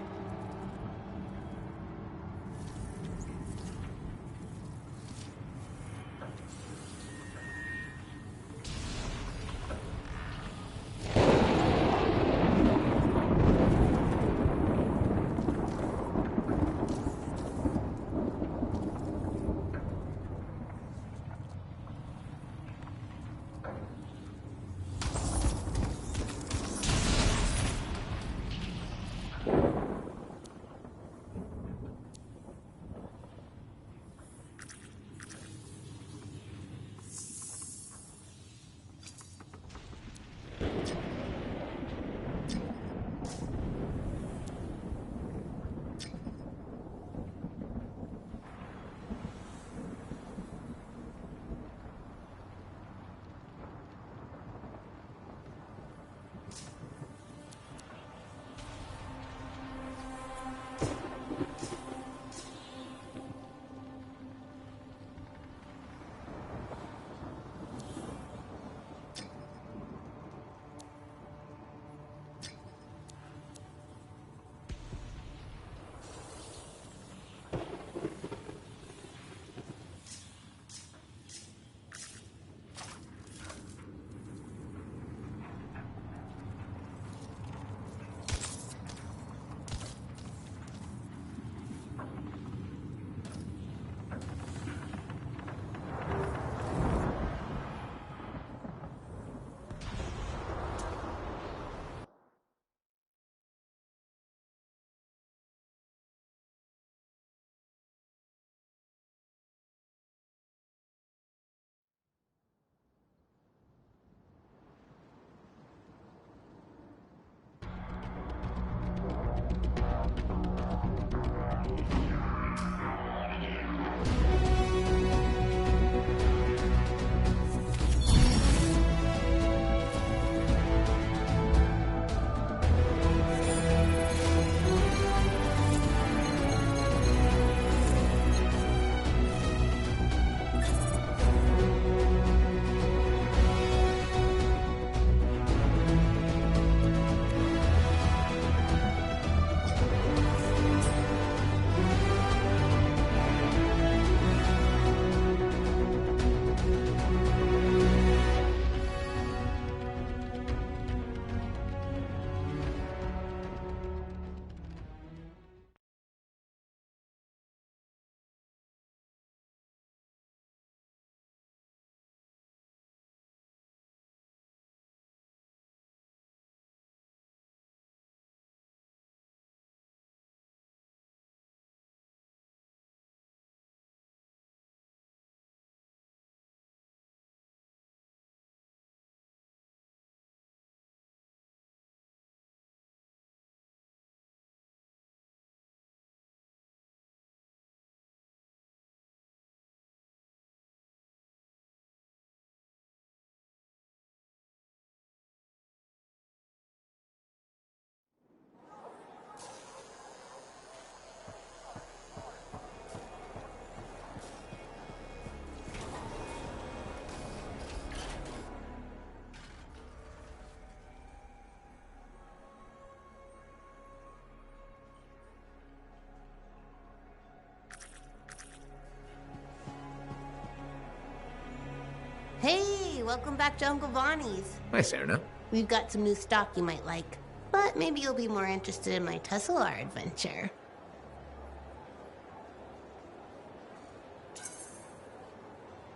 Hey, welcome back to Uncle Bonnie's. Hi, Serna. We've got some new stock you might like, but maybe you'll be more interested in my Teslar adventure.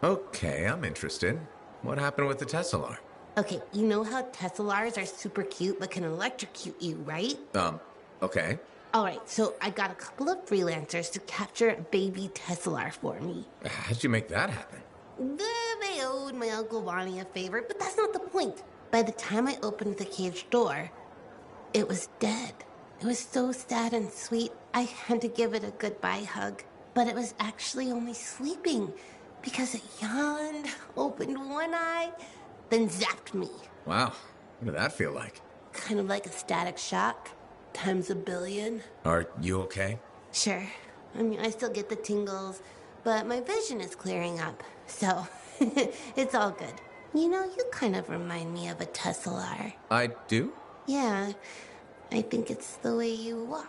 Okay, I'm interested. What happened with the Tesla? Okay, you know how Teslars are super cute but can electrocute you, right? Okay. Alright, so I got a couple of freelancers to capture a baby Teslar for me. How'd you make that happen? They owed my Uncle Bonnie a favor, but that's not the point. By the time I opened the cage door, it was dead. It was so sad and sweet, I had to give it a goodbye hug. But it was actually only sleeping, because it yawned, opened one eye, then zapped me. Wow. What did that feel like? Kind of like a static shock, times a billion. Are you okay? Sure. I mean, I still get the tingles, but my vision is clearing up, so it's all good. You know, you kind of remind me of a Tesselar. I do? Yeah, I think it's the way you walk.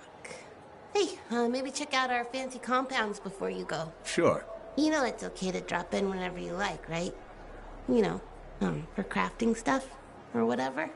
Hey, maybe check out our fancy compounds before you go. Sure. You know it's okay to drop in whenever you like, right? You know, for crafting stuff or whatever.